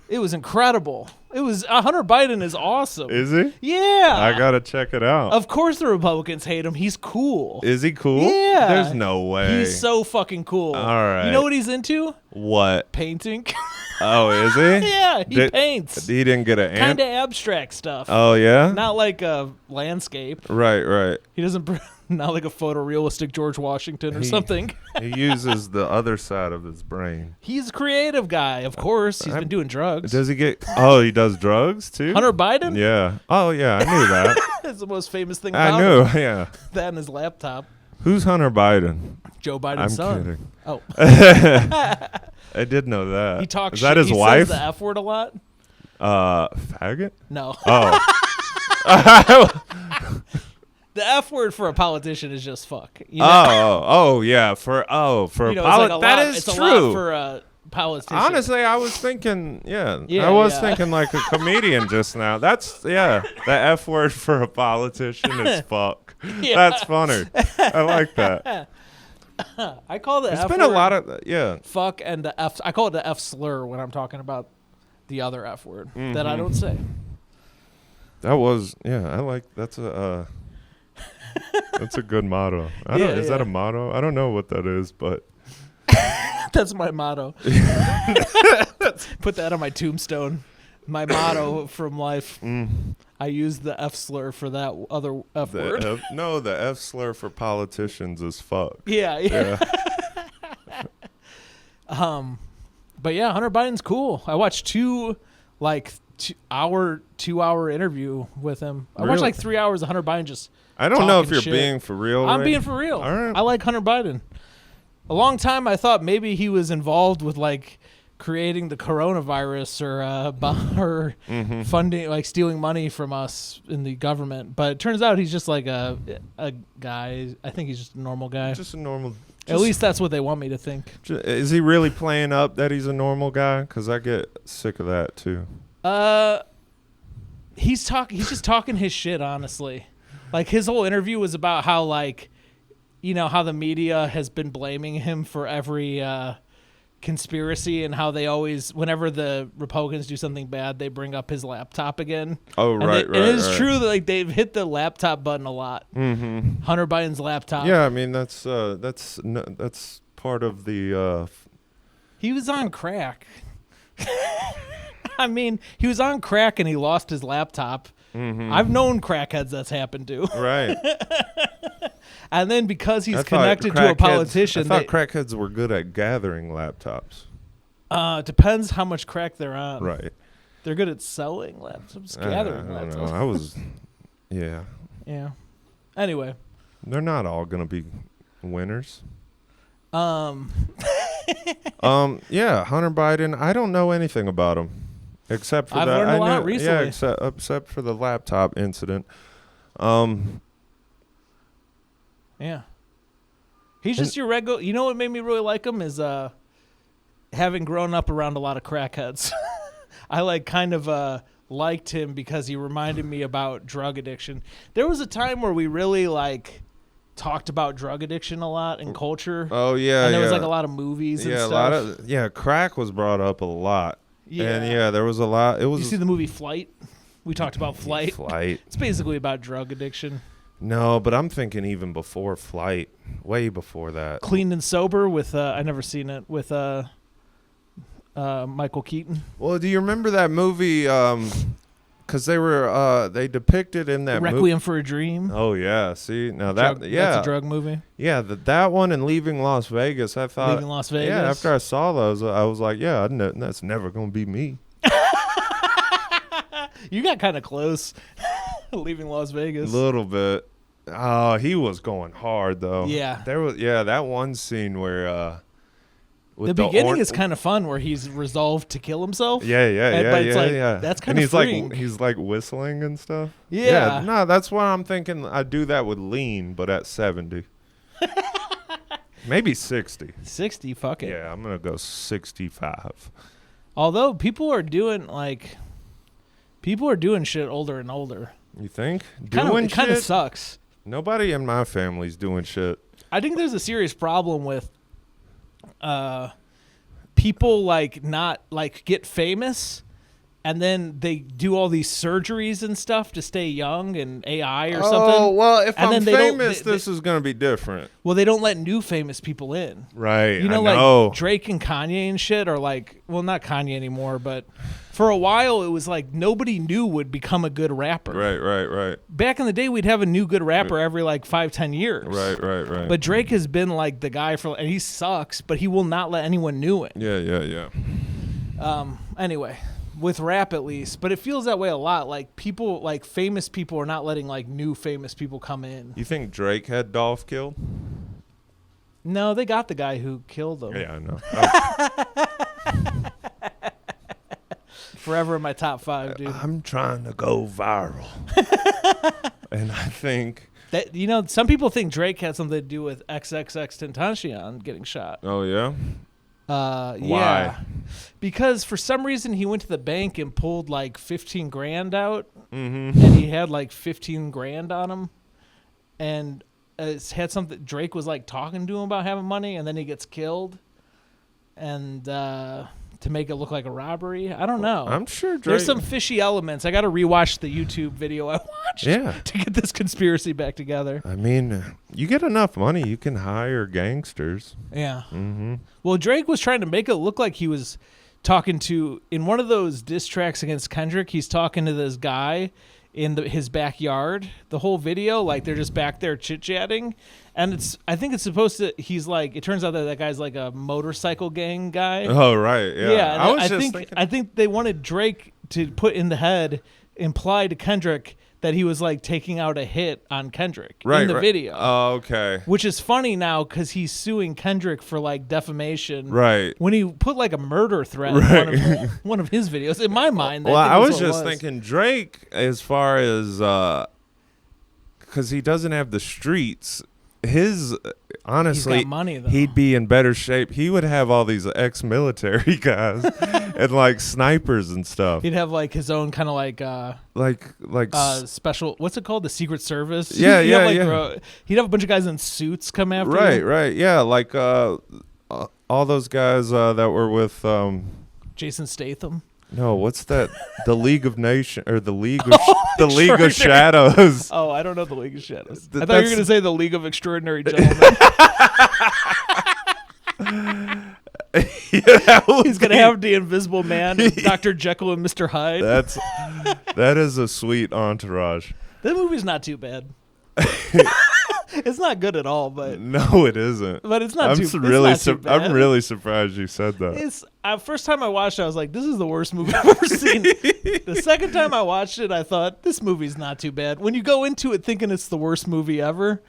It was incredible. It was Hunter Biden is awesome. Is he? Yeah. I gotta check it out. Of course the Republicans hate him. He's cool. Is he cool? Yeah. There's no way. He's so fucking cool. All right. You know what he's into? What? Painting. Oh, is he? Yeah, he paints. He didn't get an kind of abstract stuff. Oh, yeah? Not like a landscape. Right. He doesn't, not like a photorealistic George Washington or something. He uses the other side of his brain. He's a creative guy, of course. He's been doing drugs. Does he get... Oh, he does drugs, too? Hunter Biden? Yeah. Oh, yeah, I knew that. That's the most famous thing about him. I knew, yeah. That and his laptop. Who's Hunter Biden? Joe Biden's son. I'm kidding. Oh. I did know that. He talks Is that his wife? He says the F word a lot. Faggot? No. Oh. The F word for a politician is just fuck. You know? Yeah. For a politician. That is it's true. A lot for a politician. Honestly, I was thinking, I was thinking like a comedian just now. That's, the F word for a politician is fuck. Yeah. That's funny. I like that. I call the F word. It's been a lot of, fuck and the F. I call it the F slur when I'm talking about the other F word that I don't say. That was, I like, that's a good motto. Is that a motto? I don't know what that is, but. That's my motto. Put that on my tombstone. My motto from life. I use the F slur for that other F word. The F slur for politicians is fuck. Yeah. But yeah, Hunter Biden's cool. I watched 2 hour interview with him. I watched 3 hours of Hunter Biden just. I don't know if you're being for real. I'm being for real. All right. I like Hunter Biden. A long time I thought maybe he was involved with creating the coronavirus or funding, stealing money from us in the government. But it turns out he's just like a guy. I think he's just a normal guy. Just a normal. At least that's what they want me to think. Is he really playing up that he's a normal guy? Because I get sick of that too. He's just talking his shit, honestly. His whole interview was about how how the media has been blaming him for every conspiracy and how they always, whenever the Republicans do something bad, they bring up his laptop again. Oh, and right. And it's true that like they've hit the laptop button a lot. Mm-hmm. Hunter Biden's laptop. Yeah, I mean that's part of the. He was on crack. I mean, he was on crack and he lost his laptop. Mm-hmm. I've known crackheads that's happened to. Right. And then because he's connected to a politician. I thought crackheads were good at gathering laptops. Depends how much crack they're on. Right. They're good at selling laptops, gathering I don't laptops. know. Yeah. Yeah. Anyway. They're not all going to be winners. Yeah, Hunter Biden, I don't know anything about him. Except for I've learned a lot recently. Yeah, except for the laptop incident. Yeah. He's just your regular. You know what made me really like him is having grown up around a lot of crackheads. I liked him because he reminded me about drug addiction. There was a time where we really talked about drug addiction a lot in culture. Oh yeah, and there was a lot of movies and stuff. A lot of crack was brought up a lot. Yeah. And there was a lot. It was. You see the movie Flight? We talked about Flight. Flight. It's basically about drug addiction. No, but I'm thinking even before Flight, way before that. Clean and Sober with I never seen it with Michael Keaton. Well, do you remember that movie? Because they depicted in that Requiem for a Dream. Oh yeah, see now that's a drug movie. Yeah, that one and Leaving Las Vegas. I thought Leaving Las Vegas. Yeah, after I saw those, I was like, yeah, that's never gonna be me. You got kind of close. Leaving Las Vegas. A little bit. Oh, he was going hard though. Yeah. There was that one scene where the beginning is kind of fun where he's resolved to kill himself. Yeah. That's kind of freeing. He's like whistling and stuff. Yeah. No, that's why I'm thinking I'd do that with Lean, but at 70. Maybe 60. 60, fuck it. Yeah, I'm going to go 65. Although people are doing shit older and older. You think? It kind of sucks. Nobody in my family's doing shit. I think there's a serious problem with people not get famous and then they do all these surgeries and stuff to stay young and AI or something. Oh, well, if and I'm famous, this is going to be different. Well, they don't let new famous people in. Right. You know, I know. like Drake and Kanye and shit are not Kanye anymore, but for a while it was like nobody new would become a good rapper. Right. Back in the day, we'd have a new good rapper every 5-10 years. Right. But Drake has been the guy and he sucks, but he will not let anyone new in. Yeah. Anyway, with rap at least, but it feels that way a lot. People, famous people are not letting new famous people come in. You think Drake had Dolph killed? No, they got the guy who killed him. Yeah, I know. Forever in my top 5, dude. I'm trying to go viral. And I think that some people think Drake had something to do with XXXTentacion getting shot. Oh yeah? Why? Yeah. Because for some reason he went to the bank and pulled 15 grand out. Mm-hmm. And he had 15 grand on him. And it's had something Drake was talking to him about having money, and then he gets killed. And to make it look like a robbery. I don't know. I'm sure Drake... There's some fishy elements. I got to rewatch the YouTube video I watched to get this conspiracy back together. I mean, you get enough money, you can hire gangsters. Yeah. Mm-hmm. Well, Drake was trying to make it look like he was talking to, in one of those diss tracks against Kendrick, he's talking to this guy in his backyard. The whole video, they're just back there chit-chatting. And I think it's supposed to, he's it turns out that guy's a motorcycle gang guy. Oh, right. Yeah. Yeah. I think they wanted Drake to put in the head, imply to Kendrick that he was taking out a hit on Kendrick in the video. Oh, okay. Which is funny now because he's suing Kendrick for defamation. Right. When he put a murder threat in one of his videos. In my mind, I was just thinking Drake, as far as because he doesn't have the streets. Honestly, he's got money, though. He'd be in better shape. He would have all these ex-military guys and snipers and stuff. He'd have his own kind of special. What's it called? The Secret Service. Yeah, he'd have a bunch of guys in suits come after him. Right. Yeah, all those guys that were with Jason Statham. no, what's that? The League of Nations or the League of the League of Shadows. Oh, I don't know the League of Shadows. I thought you That's- were going to say the League of Extraordinary Gentlemen. Yeah, He's going to have the Invisible Man, and Dr. Jekyll and Mr. Hyde. that is a sweet entourage. That movie's not too bad. It's not good at all, but No, it isn't. but it's not I'm too. s- It's really not too bad. I'm really surprised you said that. It's first time I watched it, I was like, "This is the worst movie I've ever seen." The second time I watched it, I thought, "This movie's not too bad." When you go into it thinking it's the worst movie ever,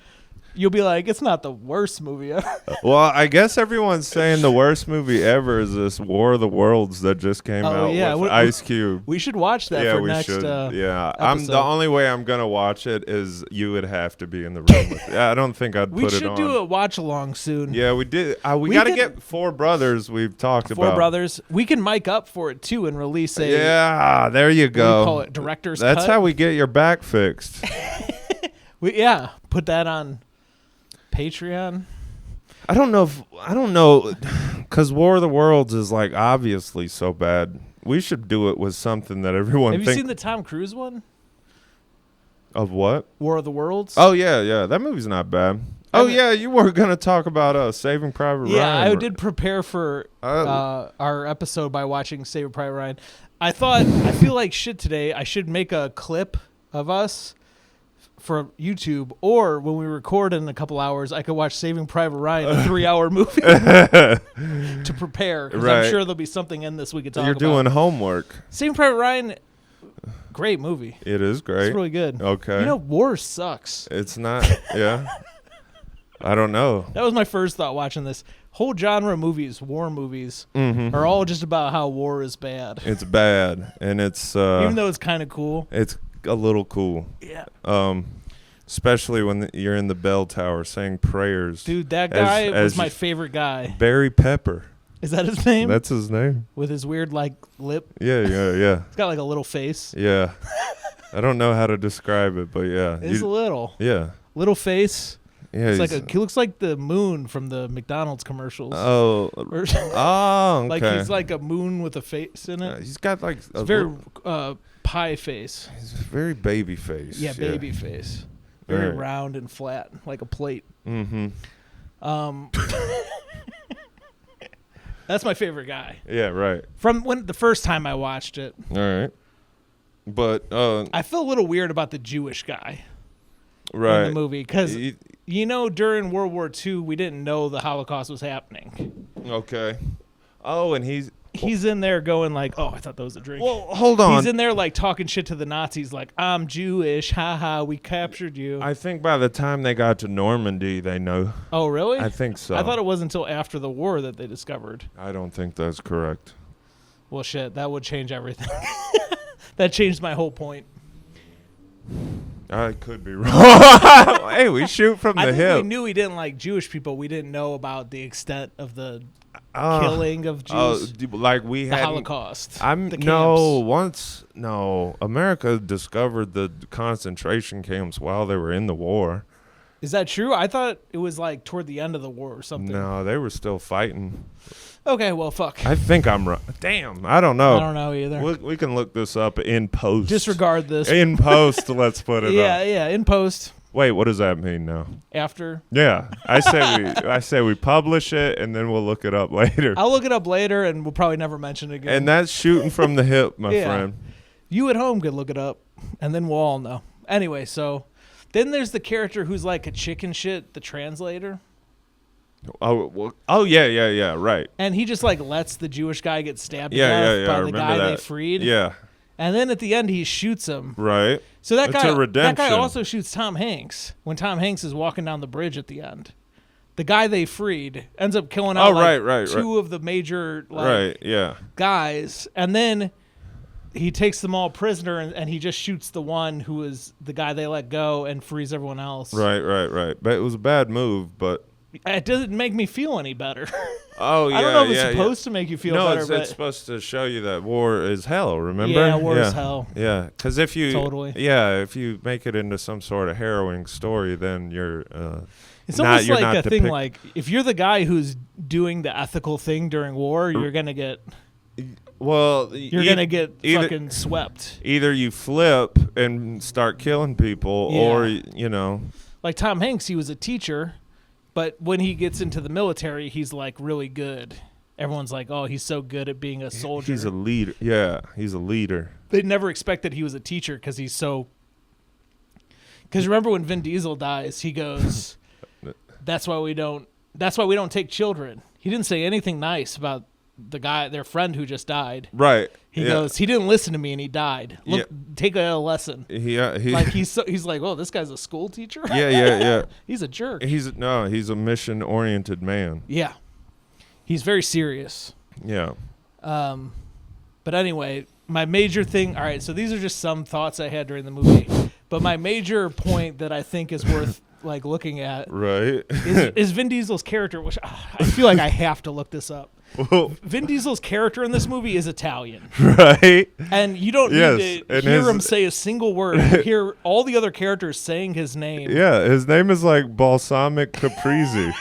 you'll be like, "It's not the worst movie ever." Well, I guess everyone's saying the worst movie ever is this War of the Worlds that just came out with Ice Cube. We should watch that Yeah, for we next. should. Yeah, episode. the only way I'm gonna watch it is you would have to be in the room with. I don't think I'd We put it should on. do a watch along soon. Yeah, we did. We We got to could- get Four Brothers. We've talked Four about. Brothers. We can mic up for it too and release a. Yeah, there you What do you go. call it? Director's That's cut. how we get your back fixed. Put that on Patreon. I don't know, because War of the Worlds is like obviously so bad. We should do it with something that everyone Have you thinks seen the Tom Cruise one? of. What? War of the Worlds. Oh yeah, that movie's not bad. Oh yeah, you were gonna talk about Saving Private Ryan. Yeah, I did prepare for our episode by watching Saving Private Ryan. I feel like shit today. I should make a clip of us for YouTube, or when we record in a couple hours, I could watch Saving Private Ryan, a 3-hour movie, to prepare. Because Right. I'm sure there'll be something in this we could talk You're about. doing homework. Saving Private Ryan, great movie. It is great. It's really good. Okay. You know, war sucks. It's not. Yeah. I don't know. That was my first thought watching this. Whole genre of movies, war movies, Mm-hmm. are all just about how war is bad. It's bad, and it's Even though it's kind of cool. it's a little cool. Yeah. Especially when you're in the bell tower saying prayers. Dude, that guy as was my favorite guy. Barry Pepper. Is that his name? That's his name. With his weird, like, lip. Yeah. He's got, like, a little face. Yeah. I don't know how to describe it, but yeah. It's a little. Yeah. Little face. Yeah. It's he looks like the moon from the McDonald's commercials. Oh. Or- Oh, okay. Like, he's like a moon with a face in it. He's got like It's very pie face. he's very baby face. Yeah, baby face. Very Right. round and flat, like a plate. Mm-hmm. That's my favorite guy. Yeah, right. From the first time I watched it, All right. But I feel a little weird about the Jewish guy right. in the movie because He- during World War II, we didn't know the Holocaust was happening. Okay. Oh, and He's in there going like, "Oh, I thought that was a drink." well, hold on. He's in there like talking shit to the Nazis, like, "I'm Jewish, haha, we captured you." I think by the time they got to Normandy, they know. Oh, really? I think so. I thought it was until after the war that they discovered. I don't think that's correct. Well, shit, that would change everything. That changed my whole point. I could be wrong. Hey, we shoot from I the think hip. we knew he didn't like Jewish people. We didn't know about the extent of the Ah. killing of Oh, Jews. like we The had Holocaust. I'm the no camps. America discovered the concentration camps while they were in the war. Is that true? I thought it was like toward the end of the war or something. No, they were still fighting. Okay, well, fuck. I think I'm right. Damn, I don't know. I don't know either. We can look this up in post. Disregard this. In post, let's put it yeah, up. yeah, in post. Wait, what does that mean now? After. Yeah, I say we publish it and then we'll look it up later. I'll look it up later and we'll probably never mention it again. And that's shooting from the hip, my Yeah. friend. You at home could look it up and then we'll all know. Anyway, so then there's the character who's like a chicken shit, the translator. Oh yeah, right. And he just like lets the Jewish guy get stabbed to Yeah, death I by the remember guy that. they freed. Yeah, And then at the end he shoots him. right. So that It's guy a redemption. that guy also shoots Tom Hanks when Tom Hanks is walking down the bridge at the end. The guy they freed ends up killing out right. two of the major Right, yeah. guys, and then he takes them all prisoner and he just shoots the one who is the guy they let go and frees everyone else. Right. But it was a bad move, but It doesn't make me feel any better. oh yeah, I don't know if it's yeah, supposed to make you feel no, better, it's but supposed to show you that war is hell. Remember? yeah, war is hell. Yeah, because if you Totally. if you make it into some sort of harrowing story, then It's almost like a thing like if you're the guy who's doing the ethical thing during war, you're gonna get. Well, you're gonna get fucking swept. Either you flip and start killing people, or you know, like Tom Hanks, he was a teacher, but when he gets into the military, he's like really good. Everyone's like, "Oh, he's so good at being a soldier." He's a leader. Yeah, he's a leader. They never expected he was a teacher because he's so. Because remember when Vin Diesel dies, he goes, "That's why we don't take children." He didn't say anything nice about the guy, their friend who just died. Right. He goes, he didn't listen to me and he died. Look, take a lesson. Like he's like, oh, this guy's a school teacher. Yeah. He's a jerk. He's a mission-oriented man. Yeah, he's very serious. Yeah. But anyway, my major thing. All right, so these are just some thoughts I had during the movie. But my major point that I think is worth like looking at, right, is Vin Diesel's character. Which I feel like I have to look this up. Well, Vin Diesel's character in this movie is Italian. Right. And you don't need to hear him say a single word. You hear all the other characters saying his name. Yeah, his name is like Balsamic Caprese.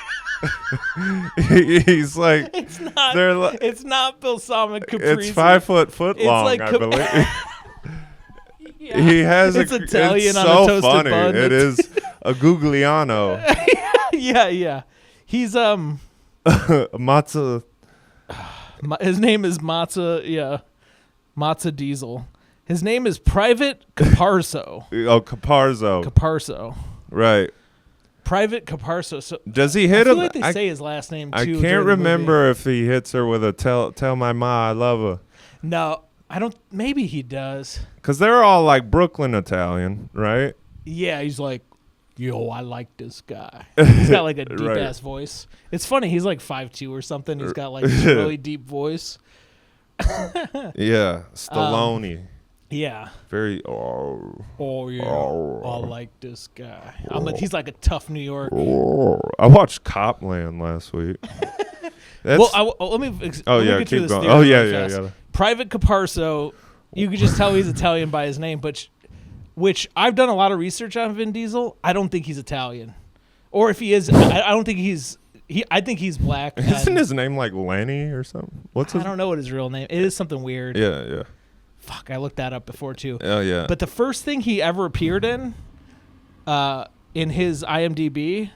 He's like... It's not Balsamic Caprese. It's 5 foot long, like I believe. Yeah. He has it's Italian it's on so a toasted funny. bun. It is a Gugliano. Yeah. He's Mazza... His name is Mazza Diesel. His name is Private Caparzo. Oh, Caparzo. Right. Private Caparzo. So does he hit him? I feel like they say his last name too. I can't remember if he hits her with a tell my ma I love her. No, I don't. Maybe he does. Because they're all like Brooklyn Italian, right? Yeah, he's like, yo, I like this guy. He's got like a deep ass voice. It's funny. He's like 5'2" or something. He's got like this really deep voice. Yeah, Stallone. Yeah. Very. Oh yeah. I like this guy. He's like a tough New York. I watched Copland last week. Let me get through this going. theory Yeah. Private Caparzo. You could just tell he's Italian by his name, which I've done a lot of research on Vin Diesel. I don't think he's Italian, or if he is, I don't think he's. I think he's black. Isn't his name like Lenny or something? I don't know what his real name. It is something weird. Yeah. Fuck, I looked that up before too. Oh yeah. But the first thing he ever appeared in his IMDb,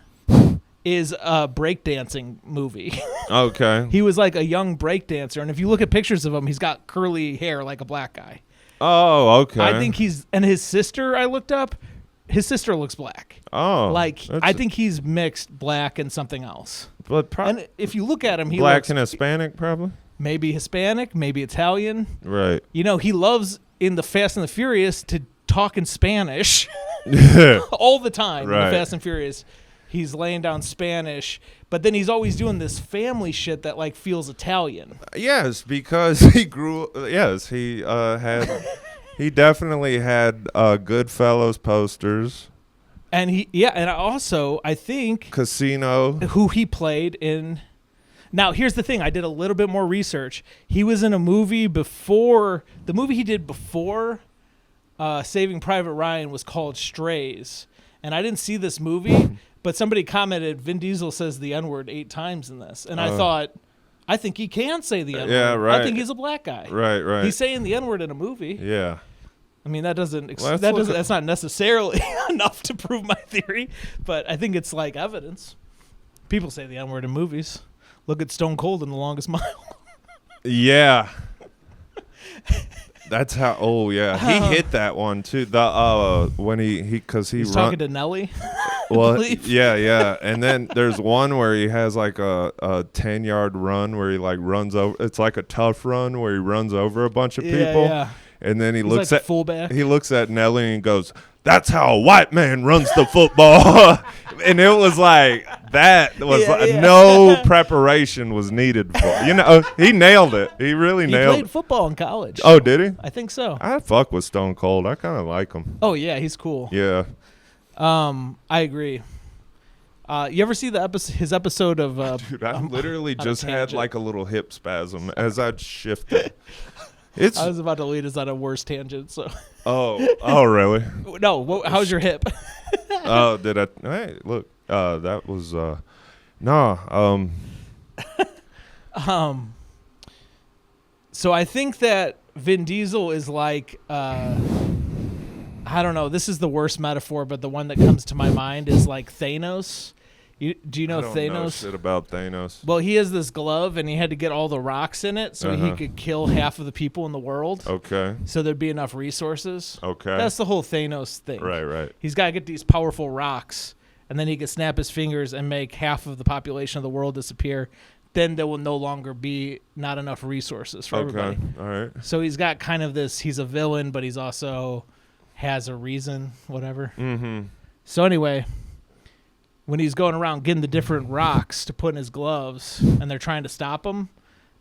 is a breakdancing movie. Okay. He was like a young breakdancer, and if you look at pictures of him, he's got curly hair like a black guy. Oh, okay. I think and his sister, I looked up, his sister looks black. Oh. I think he's mixed black and something else. But and if you look at him, he black looks... and Hispanic, probably? Maybe Hispanic, maybe Italian. Right. You know, he loves, in the Fast and the Furious, to talk in Spanish all the time. Right. In the Fast and Furious. He's laying down Spanish, but then he's always doing this family shit that like feels Italian. Yes, because he grew. Yes, he had. He definitely had Goodfellas posters. And I think Casino, who he played in. Now here's the thing: I did a little bit more research. He was in a movie before the movie he did before Saving Private Ryan was called Strays, and I didn't see this movie. But somebody commented, Vin Diesel says the N-word 8 times in this. And I thought, I think he can say the N-word. Yeah, right. I think he's a black guy. Right. He's saying the N-word in a movie. Yeah. I mean, that's not necessarily enough to prove my theory, but I think it's like evidence. People say the N-word in movies. Look at Stone Cold in The Longest Mile. Yeah. That's how. Oh yeah, he hit that one too. The when he's talking to Nelly. Well, yeah, and then there's one where he has like a 10-yard run where he like runs over. It's like a tough run where he runs over a bunch of people. Yeah. And then he's looks like fullback. He looks at Nelly and goes, "That's how a white man runs the football." And it was like no preparation was needed for. He nailed it. He really nailed it. He played football in college. Oh, did he? I think so. I fuck with Stone Cold. I kind of like him. Oh yeah, he's cool. Yeah. I agree. You ever see his episode of? Dude, I literally just had like a little hip spasm as I shifted. I was about to lead us on a worse tangent. So. Oh, really? No. How's your hip? Oh, did I? Hey, look. That was no. So I think that Vin Diesel is like, I don't know. This is the worst metaphor, but the one that comes to my mind is like Thanos. Do you know I don't Thanos? know shit about Thanos. Well, he has this glove, and he had to get all the rocks in it so he could kill half of the people in the world. Okay. So there'd be enough resources. Okay. That's the whole Thanos thing. Right. He's got to get these powerful rocks, and then he could snap his fingers and make half of the population of the world disappear. Then there will no longer be not enough resources for everybody. All right. So he's got kind of this, he's a villain, but he's also has a reason, whatever. Mm-hmm. So anyway, when he's going around getting the different rocks to put in his gloves and they're trying to stop him,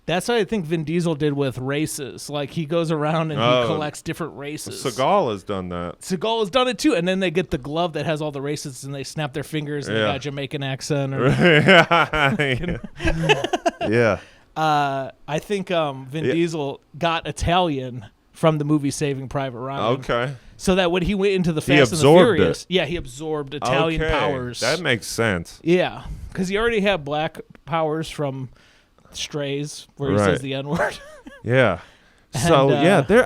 that's what I think Vin Diesel did with races. Like, he goes around and he collects different races. Seagal has done that. Seagal has done it too. And then they get the glove that has all the races and they snap their fingers and they got a Jamaican accent. Or Yeah. I think Vin Diesel got Italian from the movie Saving Private Ryan. Okay. So that when he went into the Fast and the Furious, he absorbed Italian powers. That makes sense. Yeah, because he already had black powers from Strays, where he says the N-word. Yeah. So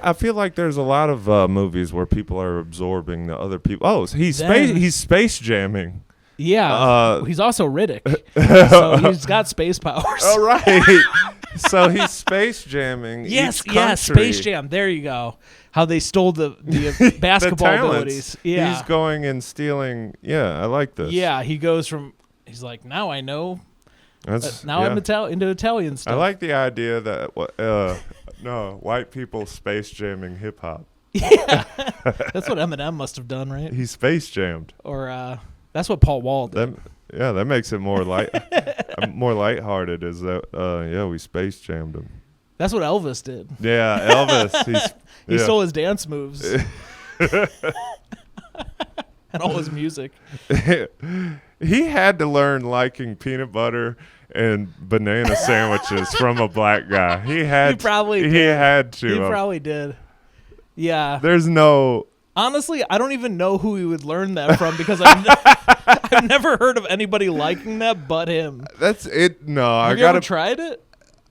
I feel like there's a lot of movies where people are absorbing the other people. Oh, so he's space jamming. Yeah, he's also Riddick, so he's got space powers. All right. So he's space jamming. Yes, country. Space Jam. There you go. How they stole the basketball abilities. Yeah, he's going and stealing. Yeah, I like this. Yeah, he goes from. He's like, now I know. I'm into Italian stuff. I like the idea that white people space jamming hip hop. Yeah, that's what Eminem must have done, right? He space jammed. Or that's what Paul Wall did. That makes it more more lighthearted. Is that we space jammed him. That's what Elvis did. Yeah, Elvis. He stole his dance moves and all his music. He had to learn liking peanut butter and banana sandwiches from a black guy. He had to. He probably did. Yeah. There's no. Honestly, I don't even know who he would learn that from because I've never heard of anybody liking that but him. That's it. No, Have you ever tried it?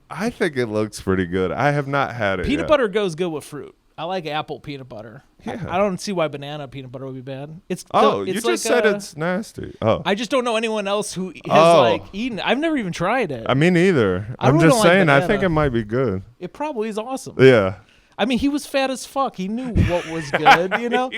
I think it looks pretty good. I have not had it. Peanut butter goes good with fruit. I like apple peanut butter. Yeah. I don't see why banana peanut butter would be bad. You just said it's nasty. Oh. I just don't know anyone else who has eaten it. I've never even tried it. I mean, either. I'm really just saying. I think it might be good. It probably is awesome. Yeah. I mean, he was fat as fuck. He knew what was good, you know?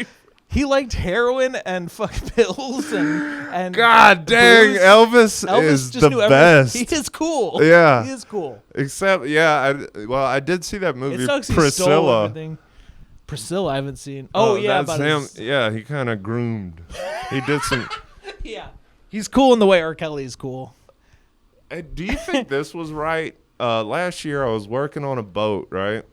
He liked heroin and fucking pills and God dang, booze. Elvis is the best. He is cool. Yeah. He is cool. Except, I did see that movie, it sucks Priscilla. He stole everything. Priscilla, I haven't seen. Oh yeah, that's him. Yeah, he kind of groomed. He did some. Yeah, he's cool in the way R. Kelly's cool. Do you think this was right? Last year I was working on a boat, right?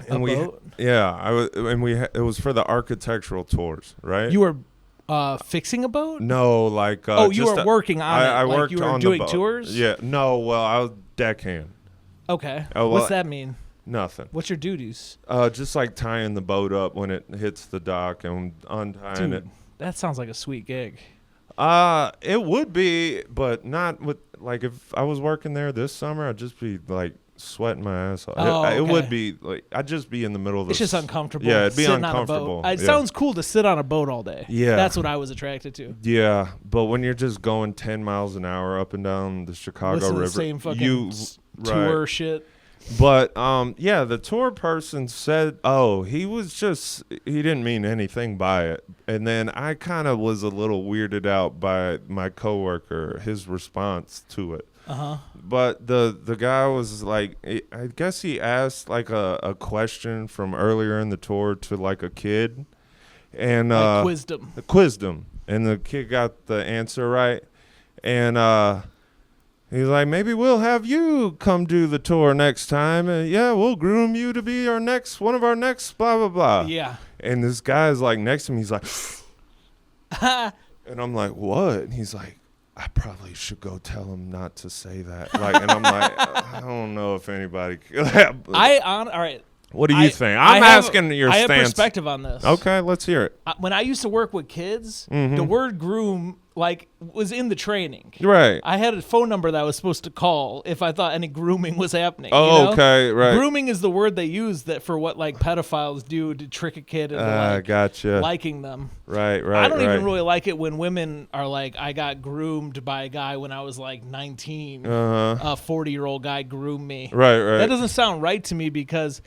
And boat? I was, and it was for the architectural tours, right? You were fixing a boat? No, like you were working on it. I like worked you were on doing the boat. Tours? Yeah, no, well, I was deckhand. Okay. Oh, what's that mean? Nothing. What's your duties? Just like tying the boat up when it hits the dock and untying it. That sounds like a sweet gig. It would be, but not with like if I was working there this summer, I'd just be like sweating my ass off. It would be like I'd just be in the middle of It's just uncomfortable. Yeah, it'd be sitting uncomfortable. On a boat. It sounds cool to sit on a boat all day. Yeah. That's what I was attracted to. Yeah, but when you're just going 10 miles an hour up and down the Chicago River, the same fucking tour shit. But the tour person said, he didn't mean anything by it. And then I kind of was a little weirded out by my coworker, his response to it. Uh-huh. But the guy was like, I guess he asked like a question from earlier in the tour to like a kid, and quizzed him, and the kid got the answer right, and he's like, maybe we'll have you come do the tour next time, and we'll groom you to be one of our next blah blah blah. Yeah. And this guy's like next to me, he's like, and I'm like, what? And he's like, I probably should go tell him not to say that. Like, and I'm like, I don't know if anybody. All right. What do you think? I'm asking your stance. stance. I have perspective on this. Okay, let's hear it. When I used to work with kids, the word groom was in the training. Right. I had a phone number that I was supposed to call if I thought any grooming was happening. Oh, okay, right. Grooming is the word they use for what pedophiles do to trick a kid into gotcha. liking them. Right. I don't even really like it when women are like, I got groomed by a guy when I was 19. A 40-year-old guy groomed me. Right. That doesn't sound right to me because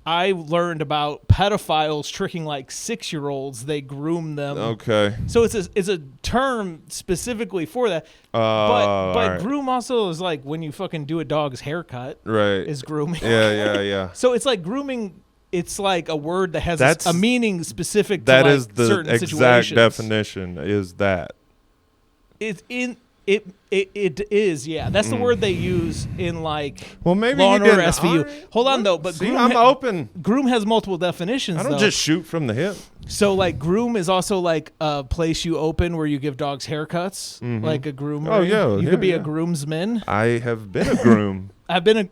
I learned about pedophiles tricking 6-year-olds. They groom them. Okay. So it's a term specifically for that. But groom also is when you fucking do a dog's haircut. Right. Is grooming. Yeah. So it's like grooming. It's like a word that has a meaning specific to is the certain exact situations. definition. Is that? It is, yeah. That's the word they use in well, maybe Law and Order didn't. SVU. Right. Hold on though, but See, I'm open. Groom has multiple definitions. I don't just shoot from the hip. So groom is also a place you open where you give dogs haircuts, like a groomer. Oh yeah, you could be a groomsman. I have been a groom.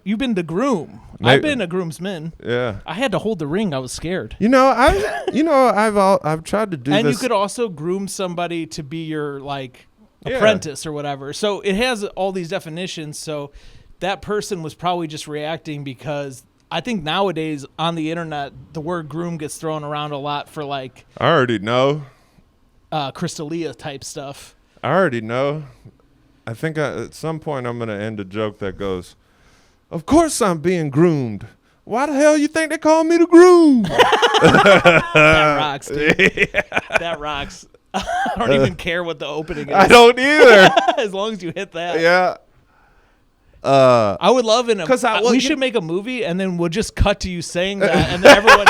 You've been the groom. I've been a groomsman. Yeah. I had to hold the ring. I was scared. I've tried to do this. And you could also groom somebody to be your apprentice or whatever. So it has all these definitions. So that person was probably just reacting because I think nowadays on the internet the word groom gets thrown around a lot for I already know. Crystalia type stuff. I already know. I think at some point I'm going to end a joke that goes, "Of course I'm being groomed. Why the hell you think they call me the groom?" That rocks, dude. Yeah. That rocks. I don't even care what the opening is. I don't either. As long as you hit that. Yeah. I would love we should make a movie and then we'll just cut to you saying that and then everyone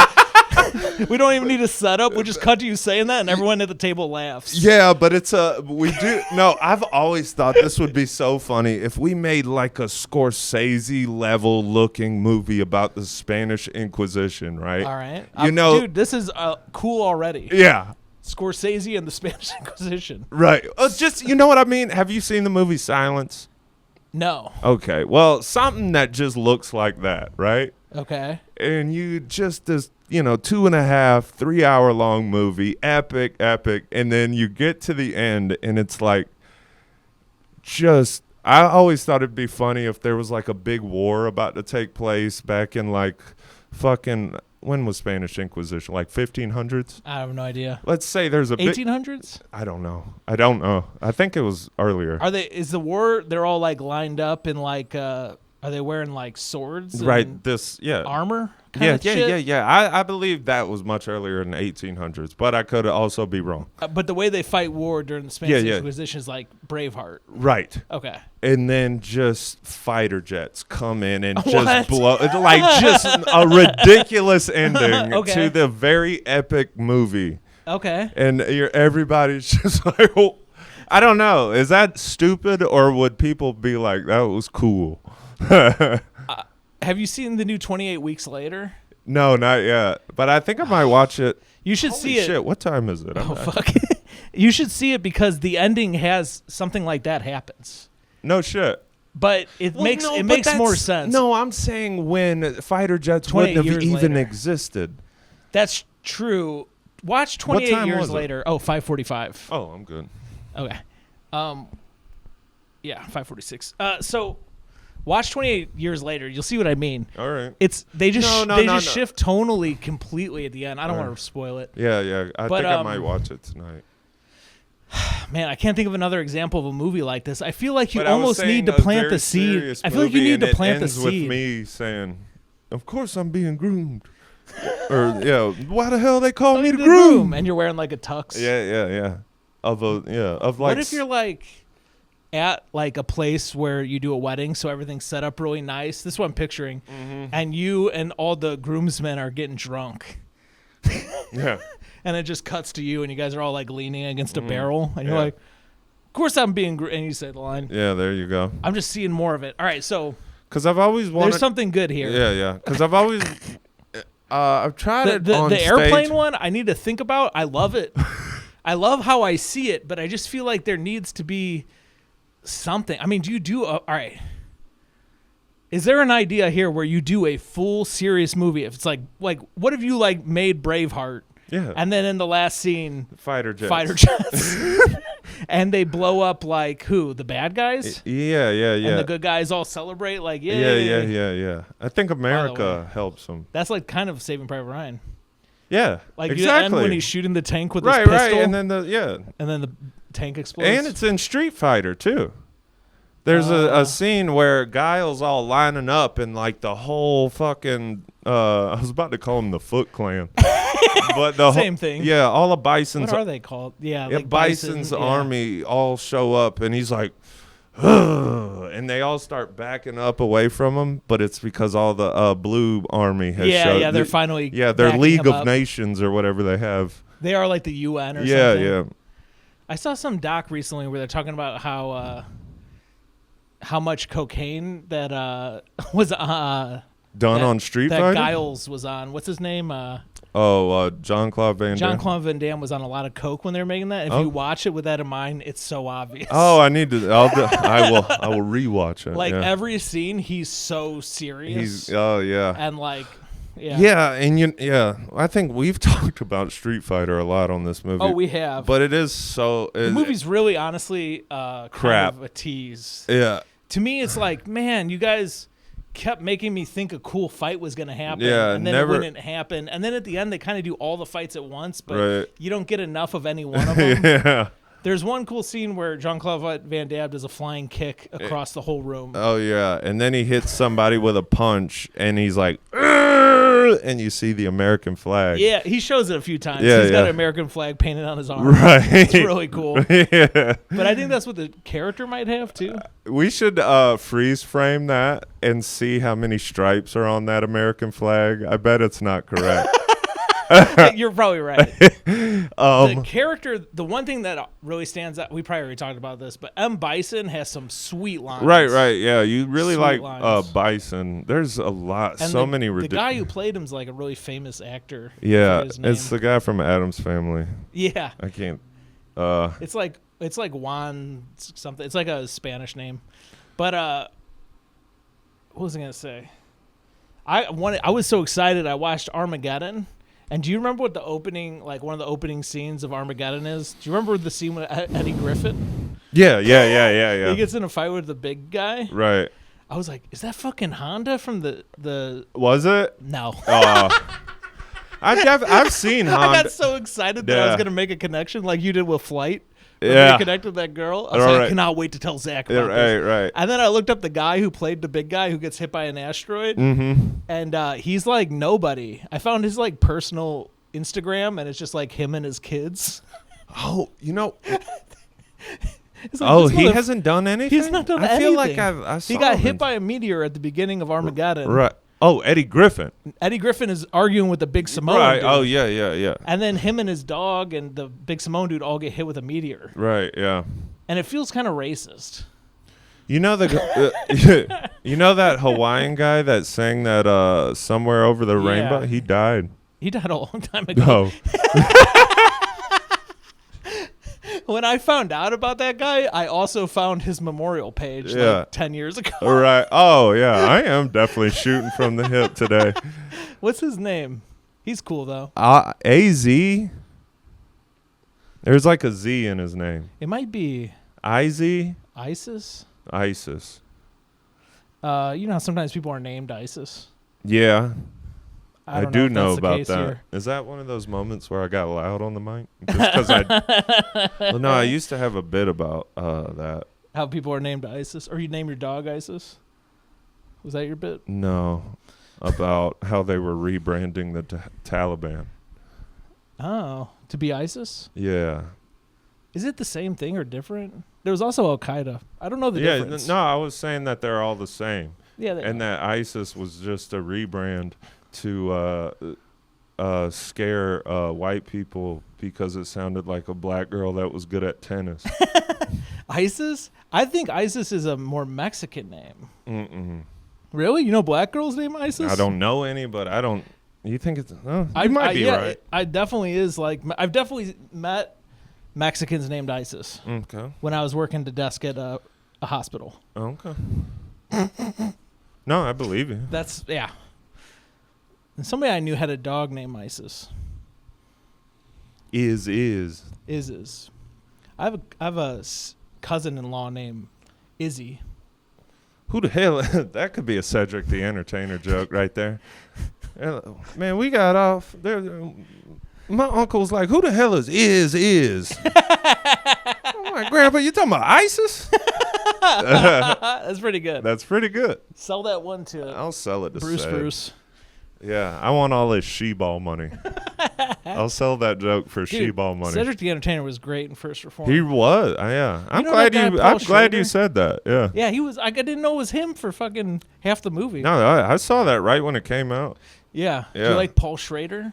we don't even need a setup. We'll just cut to you saying that and everyone at the table laughs. Yeah, but I've always thought this would be so funny if we made a Scorsese level looking movie about the Spanish Inquisition, right? All right. Dude, this is cool already. Yeah. Scorsese and the Spanish Inquisition. Right. Just, you know what I mean? Have you seen the movie Silence? No. Okay. Well, something that just looks like that, right? Okay. And you just this, 2.5, 3 hour long movie, epic, and then you get to the end and it's I always thought it'd be funny if there was a big war about to take place back in when was Spanish Inquisition? 1500s? I have no idea. Let's say there's a 1800s? I don't know. I think it was earlier. Is the war, they're all lined up in are they wearing swords? Right. And armor? Yeah. I believe that was much earlier in the 1800s, but I could also be wrong. But the way they fight war during the Spanish Inquisition is Braveheart. Right. Okay. And then just fighter jets come in and just blow, just a ridiculous ending to the very epic movie. Okay. And everybody's just oh, I don't know. Is that stupid or would people be like, that was cool? Have you seen the new 28 Weeks Later? No, not yet. But I think I might watch it. You should see it. Shit, what time is it? Fuck. You should see it because the ending has something like that happens. No shit. But it makes more sense. No, I'm saying when fighter jets wouldn't have even existed. That's true. Watch 28 Years Later. Oh, 5:45. Oh, I'm good. Okay. Yeah, 5:46. So watch 28 Years Later. You'll see what I mean. All right. They just shift tonally completely at the end. I don't want to spoil it. Yeah. I think I might watch it tonight. Man, I can't think of another example of a movie like this. I feel like you almost need to plant the seed. I feel like you need to plant the seed. With me saying, "Of course I'm being groomed," or why the hell they call me the groom? And you're wearing a tux. Yeah. What if you're at a place where you do a wedding, so everything's set up really nice? This is what I'm picturing, and you and all the groomsmen are getting drunk. Yeah. And it just cuts to you, and you guys are all leaning against a barrel, and you're like, "Of course I'm being," and you say the line. Yeah, there you go. I'm just seeing more of it. All right, so because I've always wanted. There's something good here. Yeah. Because I've always, I've tried it on the stage. Airplane one. I need to think about. I love it. I love how I see it, but I just feel like there needs to be something. I mean, do you do all right? Is there an idea here where you do a full serious movie? If it's like what if you like made Braveheart? Yeah. And then in the last scene, Fighter jets. And they blow up like who? The bad guys? Yeah. And the good guys all celebrate like Yeah. I think America helps them. That's like kind of Saving Private Ryan. Yeah. Like exactly. and when he's shooting the tank with his pistol. Right. And then the tank explodes. And it's in Street Fighter too. There's a scene where Guile's all lining up and like the whole fucking I was about to call him the Foot Clan. But the same thing. Yeah, all of Bison's. What are they called? Yeah, like Bison's army all show up and he's like, ugh, and they all start backing up away from him, but it's because all the blue army has showed. Yeah, they're finally their League of Nations or whatever they have. They are like the UN or something. Yeah. I saw some doc recently where they're talking about how much cocaine that was done on Street Fighter? That Giles was on. What's his name? Jean-Claude Van Damme. Jean-Claude Van Damme was on a lot of coke when they were making that. If you watch it with that in mind, it's so obvious. Oh, I need to. I will rewatch it. Like every scene, he's so serious. And like. Yeah, I think we've talked about Street Fighter a lot on this movie. Oh, we have. But it is so... The movie's really, honestly, crap. Kind of a tease. Yeah. To me, it's like, man, you guys kept making me think a cool fight was going to happen. Yeah, and then it wouldn't happen. And then at the end, they kind of do all the fights at once, but you don't get enough of any one of them. Yeah. There's one cool scene where Jean-Claude Van Damme does a flying kick across the whole room. Oh, yeah. And then he hits somebody with a punch, and he's like, "Urgh!" And you see the American flag. Yeah, he shows it a few times. Yeah, He's got an American flag painted on his arm. Right. It's really cool. Yeah. But I think that's what the character might have, too. We should freeze frame that and see how many stripes are on that American flag. I bet it's not correct. You're probably right. The character, the one thing that really stands out, we probably already talked about this, but M. Bison has some sweet lines. Right. Yeah, you really sweet like Bison. There's a lot, and so many ridiculous. The guy who played him's like a really famous actor. Yeah, it's the guy from Addams Family. Yeah. I can't. It's like Juan something. It's like a Spanish name. But what was I gonna say? I was so excited. I watched Armageddon. And do you remember what the opening, like one of the opening scenes of Armageddon is? Do you remember the scene with Eddie Griffin? Yeah. He gets in a fight with the big guy. Right. I was like, is that fucking Honda from the... Was it? No. I've seen Honda. I got so excited that I was going to make a connection like you did with Flight. Yeah. You connected with that girl. I was like, I cannot wait to tell Zach about this. Right. And then I looked up the guy who played the big guy who gets hit by an asteroid. Mm-hmm. And he's like nobody. I found his like personal Instagram, and it's just like him and his kids. Oh, you know. Like, he hasn't done anything? He's not done anything. I feel like I saw He got him. hit by a meteor at the beginning of Armageddon. Right. Oh, Eddie Griffin. Eddie Griffin is arguing with the Big Samoan dude. Oh, yeah. And then him and his dog and the Big Samoan dude all get hit with a meteor. Right, yeah. And it feels kind of racist. You know you know that Hawaiian guy that sang that Somewhere Over the Rainbow? He died. He died a long time ago. Oh. When I found out about that guy, I also found his memorial page like 10 years ago. Right. Oh, yeah. I am definitely shooting from the hip today. What's his name? He's cool, though. A-Z? There's like a Z in his name. It might be... I-Z? ISIS? ISIS. You know how sometimes people are named ISIS? Yeah. I do know about that. Here. Is that one of those moments where I got loud on the mic? Just because I used to have a bit about that. How people are named ISIS? Or you name your dog ISIS? Was that your bit? No. About how they were rebranding the Taliban. Oh. To be ISIS? Yeah. Is it the same thing or different? There was also Al-Qaeda. I don't know the difference. No, I was saying that they're all the same. Yeah. And that ISIS was just a rebrand to scare white people because it sounded like a black girl that was good at tennis. ISIS? I think ISIS is a more Mexican name. Mm-mm. Really? You know black girls named ISIS? I don't know any, but I don't... You think it's... you might be right. I definitely is like... I've definitely met Mexicans named ISIS. Okay. When I was working the desk at a hospital. Okay. No, I believe you. That's yeah. And somebody I knew had a dog named Isis. Is. I have a cousin-in-law named Izzy. Who the hell? That could be a Cedric the Entertainer joke right there. Man, we got off there. My uncle's like, who the hell is? I'm like, Grandpa, you talking about ISIS? That's pretty good. That's pretty good. Sell that one to I'll sell it to Bruce. Yeah, I want all this she-ball money. I'll sell that joke for she-ball money. Cedric the Entertainer was great in First Reform. He was, yeah. I'm glad you said that. Yeah. Yeah, he was. I didn't know it was him for fucking half the movie. No, I saw that right when it came out. Yeah. Yeah. Do you like Paul Schrader?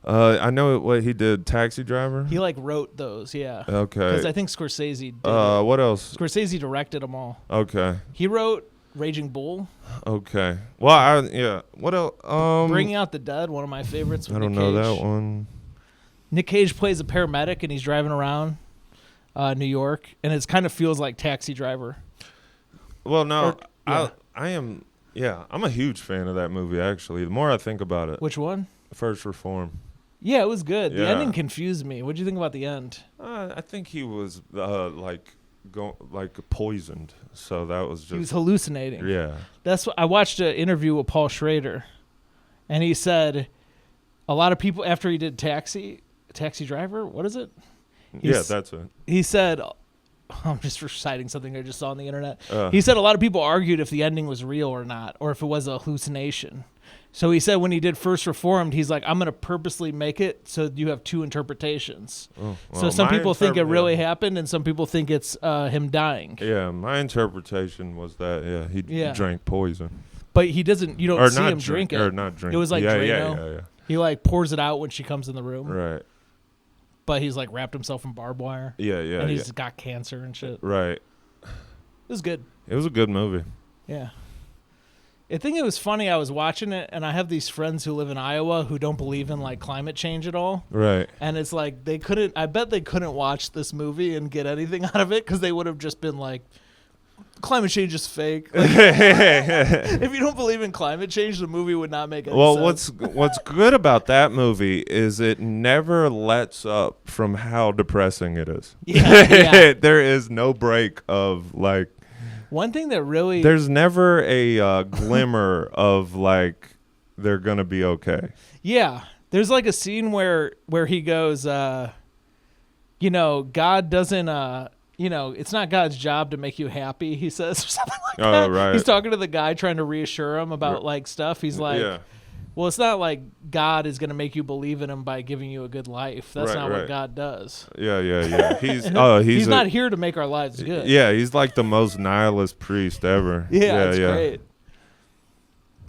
I know what he did. Taxi Driver. He wrote those. Yeah. Okay. Because I think Scorsese did. What else? Scorsese directed them all. Okay. He wrote Raging Bull. Okay. Well, what else? Bringing Out the Dead, one of my favorites. With I don't Nick know Cage. that one. Nick Cage plays a paramedic and he's driving around New York, and it kind of feels like Taxi Driver. Well, no, yeah. I am. Yeah, I'm a huge fan of that movie. Actually, the more I think about it. Which one? First Reform. Yeah, it was good. The Yeah. ending confused me. What do you think about the end? I think he was poisoned, so that was just. He was hallucinating. Yeah. That's what I watched an interview with Paul Schrader, and he said a lot of people after he did Taxi Driver. What is it? That's it. He said, I'm just reciting something I just saw on the internet. He said a lot of people argued if the ending was real or not, or if it was a hallucination. So he said when he did First Reformed, he's like, I'm going to purposely make it so you have two interpretations. Oh, well, so some people think it really happened, and some people think it's him dying. Yeah, my interpretation was that, he drank poison. But he doesn't, you don't see him drink it. Or not drink. It was like Drano. Yeah. He pours it out when she comes in the room. Right. But he's wrapped himself in barbed wire. Yeah. And he's got cancer and shit. Right. It was good. It was a good movie. Yeah. I think it was funny. I was watching it, and I have these friends who live in Iowa who don't believe in climate change at all. Right. And it's they couldn't. I bet they couldn't watch this movie and get anything out of it because they would have just been like, "Climate change is fake." If you don't believe in climate change, the movie would not make any sense. What's good about that movie is it never lets up from how depressing it is. Yeah. There is no break of One thing that really... There's never a glimmer of they're going to be okay. Yeah. There's a scene where he goes, God doesn't, it's not God's job to make you happy, he says, or something like that. Right. He's talking to the guy trying to reassure him about stuff. He's like, well, it's not like God is going to make you believe in him by giving you a good life. That's not what God does. Yeah. He's not here to make our lives good. Yeah, he's the most nihilist priest ever. Yeah, it's great.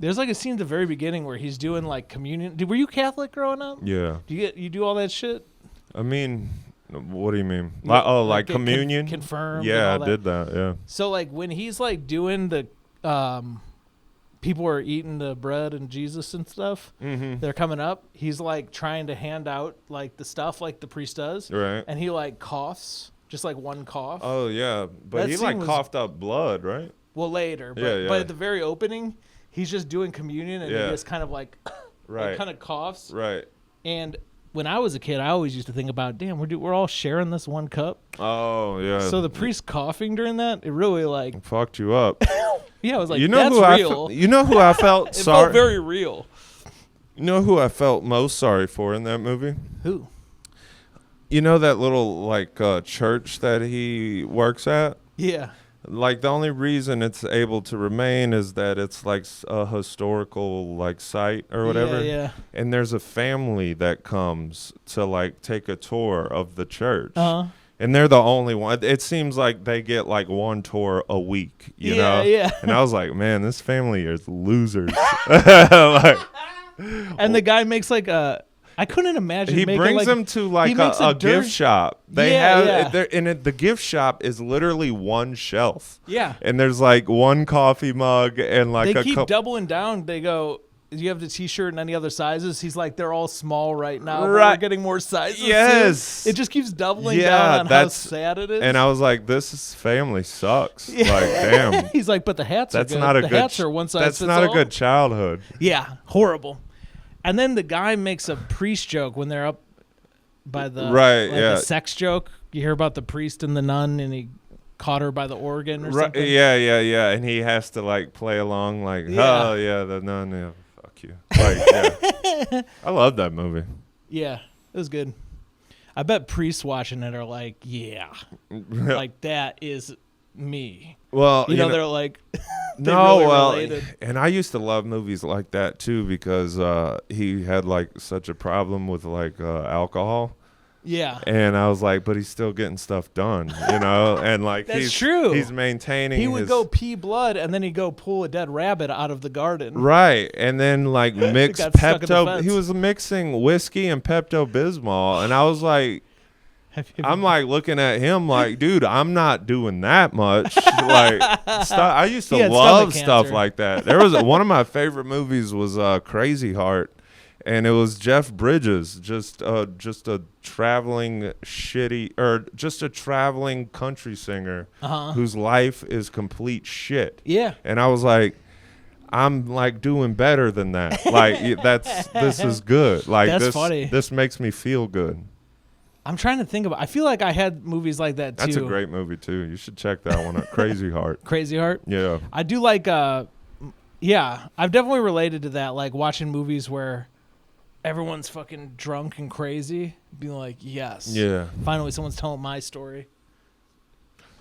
There's a scene at the very beginning where he's doing communion. Were you Catholic growing up? Yeah. You do all that shit? I mean, what do you mean? Communion? Confirmed. Yeah, I did that. Yeah. So when he's doing the people are eating the bread and Jesus and stuff. Mm-hmm. They're coming up. He's trying to hand out the stuff the priest does. Right. And he coughs, just one cough. Oh yeah, but he coughed up blood, right? Well, later. But, but at the very opening, he's just doing communion and he just kind of right. kind of coughs. Right. And when I was a kid, I always used to think about, damn, we're all sharing this one cup. Oh yeah. So the priest coughing during that, it really fucked you up. Yeah, I was that's real. You know who I felt it sorry? Felt very real. You know who I felt most sorry for in that movie? Who? You know that little church that he works at? Yeah. The only reason it's able to remain is that it's a historical site or whatever. Yeah. And there's a family that comes to take a tour of the church. Uh-huh. And they're the only one. It seems like they get one tour a week, you know? Yeah. And I was like, man, this family is losers. And the guy makes I couldn't imagine. He brings them to a gift shop. They the gift shop is literally one shelf. Yeah. And there's one coffee mug and they keep doubling down. They go, do you have the T-shirt in any other sizes? He's like, they're all small right now. But Right. we're getting more sizes. Yes. Soon. It just keeps doubling down on how sad it is. And I was like, family sucks. Like, damn. He's like, but the hats are good. The hats are one size That's fits not all. a good childhood. Yeah, horrible. And then the guy makes a priest joke when they're up by the the sex joke. You hear about the priest and the nun, and he caught her by the organ or something. Yeah. And he has to like play along, like, oh yeah, the nun. Yeah, fuck you. Like, yeah. I love that movie. Yeah, it was good. I bet priests watching it are like, yeah, like that is me. Well, you know they're like, related. And I used to love movies like that too because he had like such a problem with like alcohol. Yeah. And I was like, but he's still getting stuff done, and like that's true. He's maintaining. He would go pee blood and then he'd go pull a dead rabbit out of the garden. Right, and then like mix Pepto. He was mixing whiskey and Pepto-Bismol, and I was like. I'm like looking at him like, dude, I'm not doing that much. Like, I used to love stuff like that. There was one of my favorite movies was Crazy Heart, and it was Jeff Bridges, just a traveling just a traveling country singer whose life is complete shit. Yeah, and I was like. I'm like doing better than that. Like this is good. Like that's funny. This makes me feel good. I'm trying to think about. I feel like I had movies like that too. That's a great movie too. You should check that one out. Crazy Heart. Crazy Heart. Yeah. I do like. Yeah, I've definitely related to that. Like watching movies where everyone's fucking drunk and crazy, being like, yes. Yeah. Finally, someone's telling my story.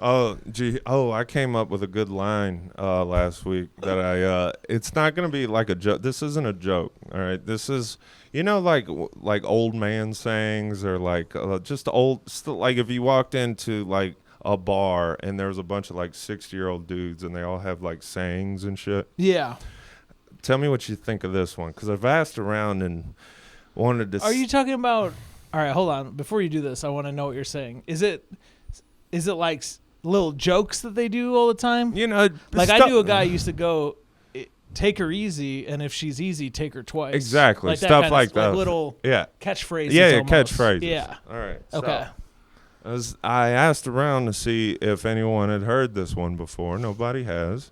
Oh, gee. Oh, I came up with a good line last week that it's not going to be like a joke. This isn't a joke. All right. This is, like old man sayings or like just like if you walked into like a bar and there was a bunch of like 60-year-old dudes and they all have like sayings and shit. Yeah. Tell me what you think of this one because I've asked around and wanted to. Are you talking about? All right, hold on. Before you do this, I want to know what you're saying. Is it like little jokes that they do all the time? Like I knew a guy used to go, take her easy, and if she's easy, take her twice. Exactly, like stuff like that. Like little catchphrases. Yeah, almost. catchphrases. Yeah. All right. Okay. So, I asked around to see if anyone had heard this one before. Nobody has.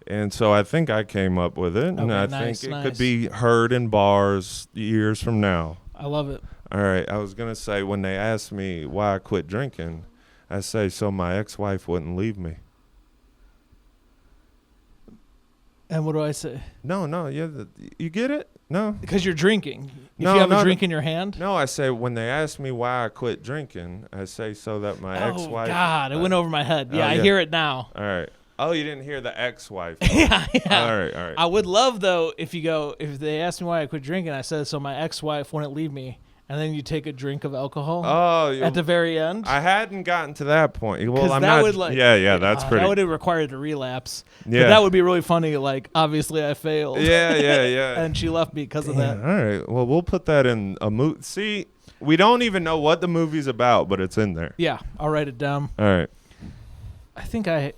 And so I think I came up with it, and I think it could be heard in bars years from now. I love it. All right. I was going to say, when they asked me why I quit drinking, I say, so my ex-wife wouldn't leave me. And what do I say? No. You get it? No. Because you're drinking. If you have a drink in your hand? No, I say, when they ask me why I quit drinking, I say so that my ex-wife. Oh, God. It went over my head. Yeah, I hear it now. All right. Oh, you didn't hear the ex-wife. Yeah. All right. I would love, though, if they asked me why I quit drinking, I said, so my ex-wife wouldn't leave me. And then you take a drink of alcohol at the very end. I hadn't gotten to that point. Well, I'm that not. Would that's pretty. That would have required a relapse. Yeah. But that would be really funny. Like, obviously, I failed. Yeah. And she left me because of that. All right. Well, we'll put that in a movie. See, we don't even know what the movie's about, but it's in there. Yeah, I'll write it down. All right. I think I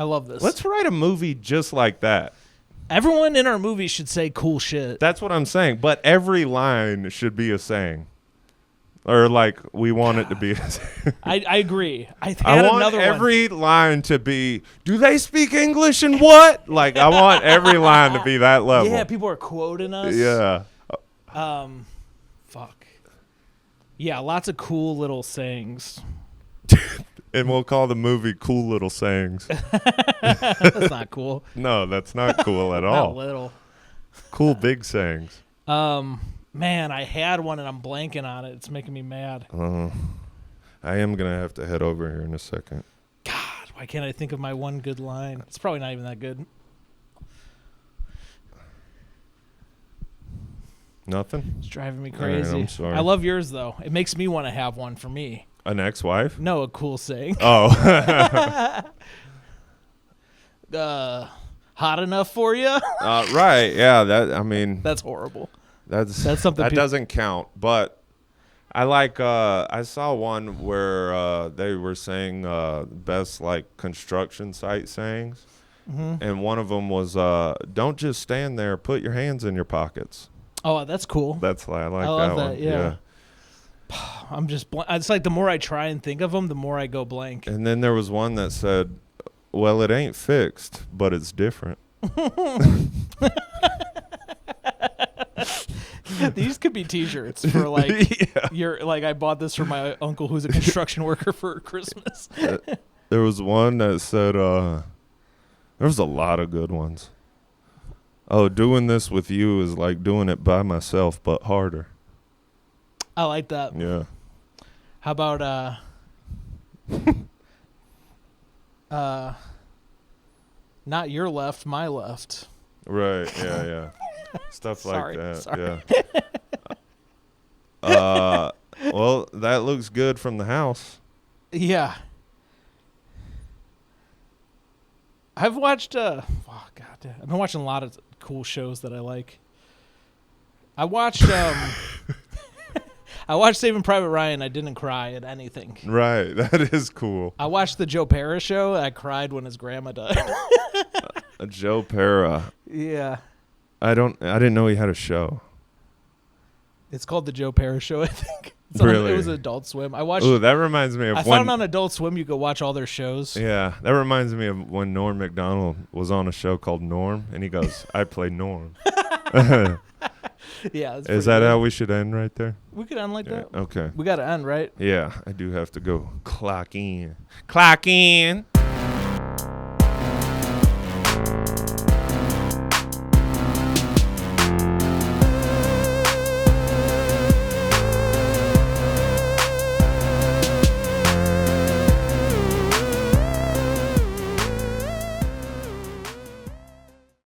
love this. Let's write a movie just like that. Everyone in our movie should say cool shit. That's what I'm saying. But every line should be a saying. Or like we want it to be. I agree. I want every line to be, do they speak English and what? Like I want every line to be that level. Yeah, people are quoting us. Yeah. Fuck. Yeah, lots of cool little sayings. And we'll call the movie Cool Little Sayings. That's not cool. No, that's not cool at all. Not little. Cool big sayings. Man, I had one and I'm blanking on it. It's making me mad. I am going to have to head over here in a second. God, why can't I think of my one good line? It's probably not even that good. Nothing? It's driving me crazy. Right, I'm sorry. I love yours, though. It makes me want to have one for me. An ex-wife? No, a cool saying. Oh. Hot enough for you? Right. Yeah. That's horrible. That's something that doesn't count. But I like. I saw one where they were saying best like construction site sayings, and one of them was don't just stand there, put your hands in your pockets. Oh, that's cool. I like love that one. Yeah. I'm just it's like the more I try and think of them, the more I go blank. And then there was one that said, well, it ain't fixed, but it's different. These could be T-shirts for I bought this for my uncle who's a construction worker for Christmas. There was one that said there was a lot of good ones. Oh, doing this with you is like doing it by myself, but harder. I like that. Yeah. How about not your left, my left. Right. Yeah. Stuff like that. Sorry. Yeah. Well, that looks good from the house. Yeah. I've watched I've been watching a lot of cool shows that I like. I watched I watched Saving Private Ryan. I didn't cry at anything. Right. That is cool. I watched the Joe Pera show. I cried when his grandma died. Joe Pera. Yeah. I didn't know he had a show. It's called the Joe Pera Show, I think. Really? It was Adult Swim. I watched. Ooh, that reminds me of I found on Adult Swim you could watch all their shows. Yeah, that reminds me of when Norm Macdonald was on a show called Norm, and he goes, "I play Norm." Yeah. Is that how we should end right there? We could end like that. Okay. We got to end, right? Yeah, I do have to go clock in. Clock in.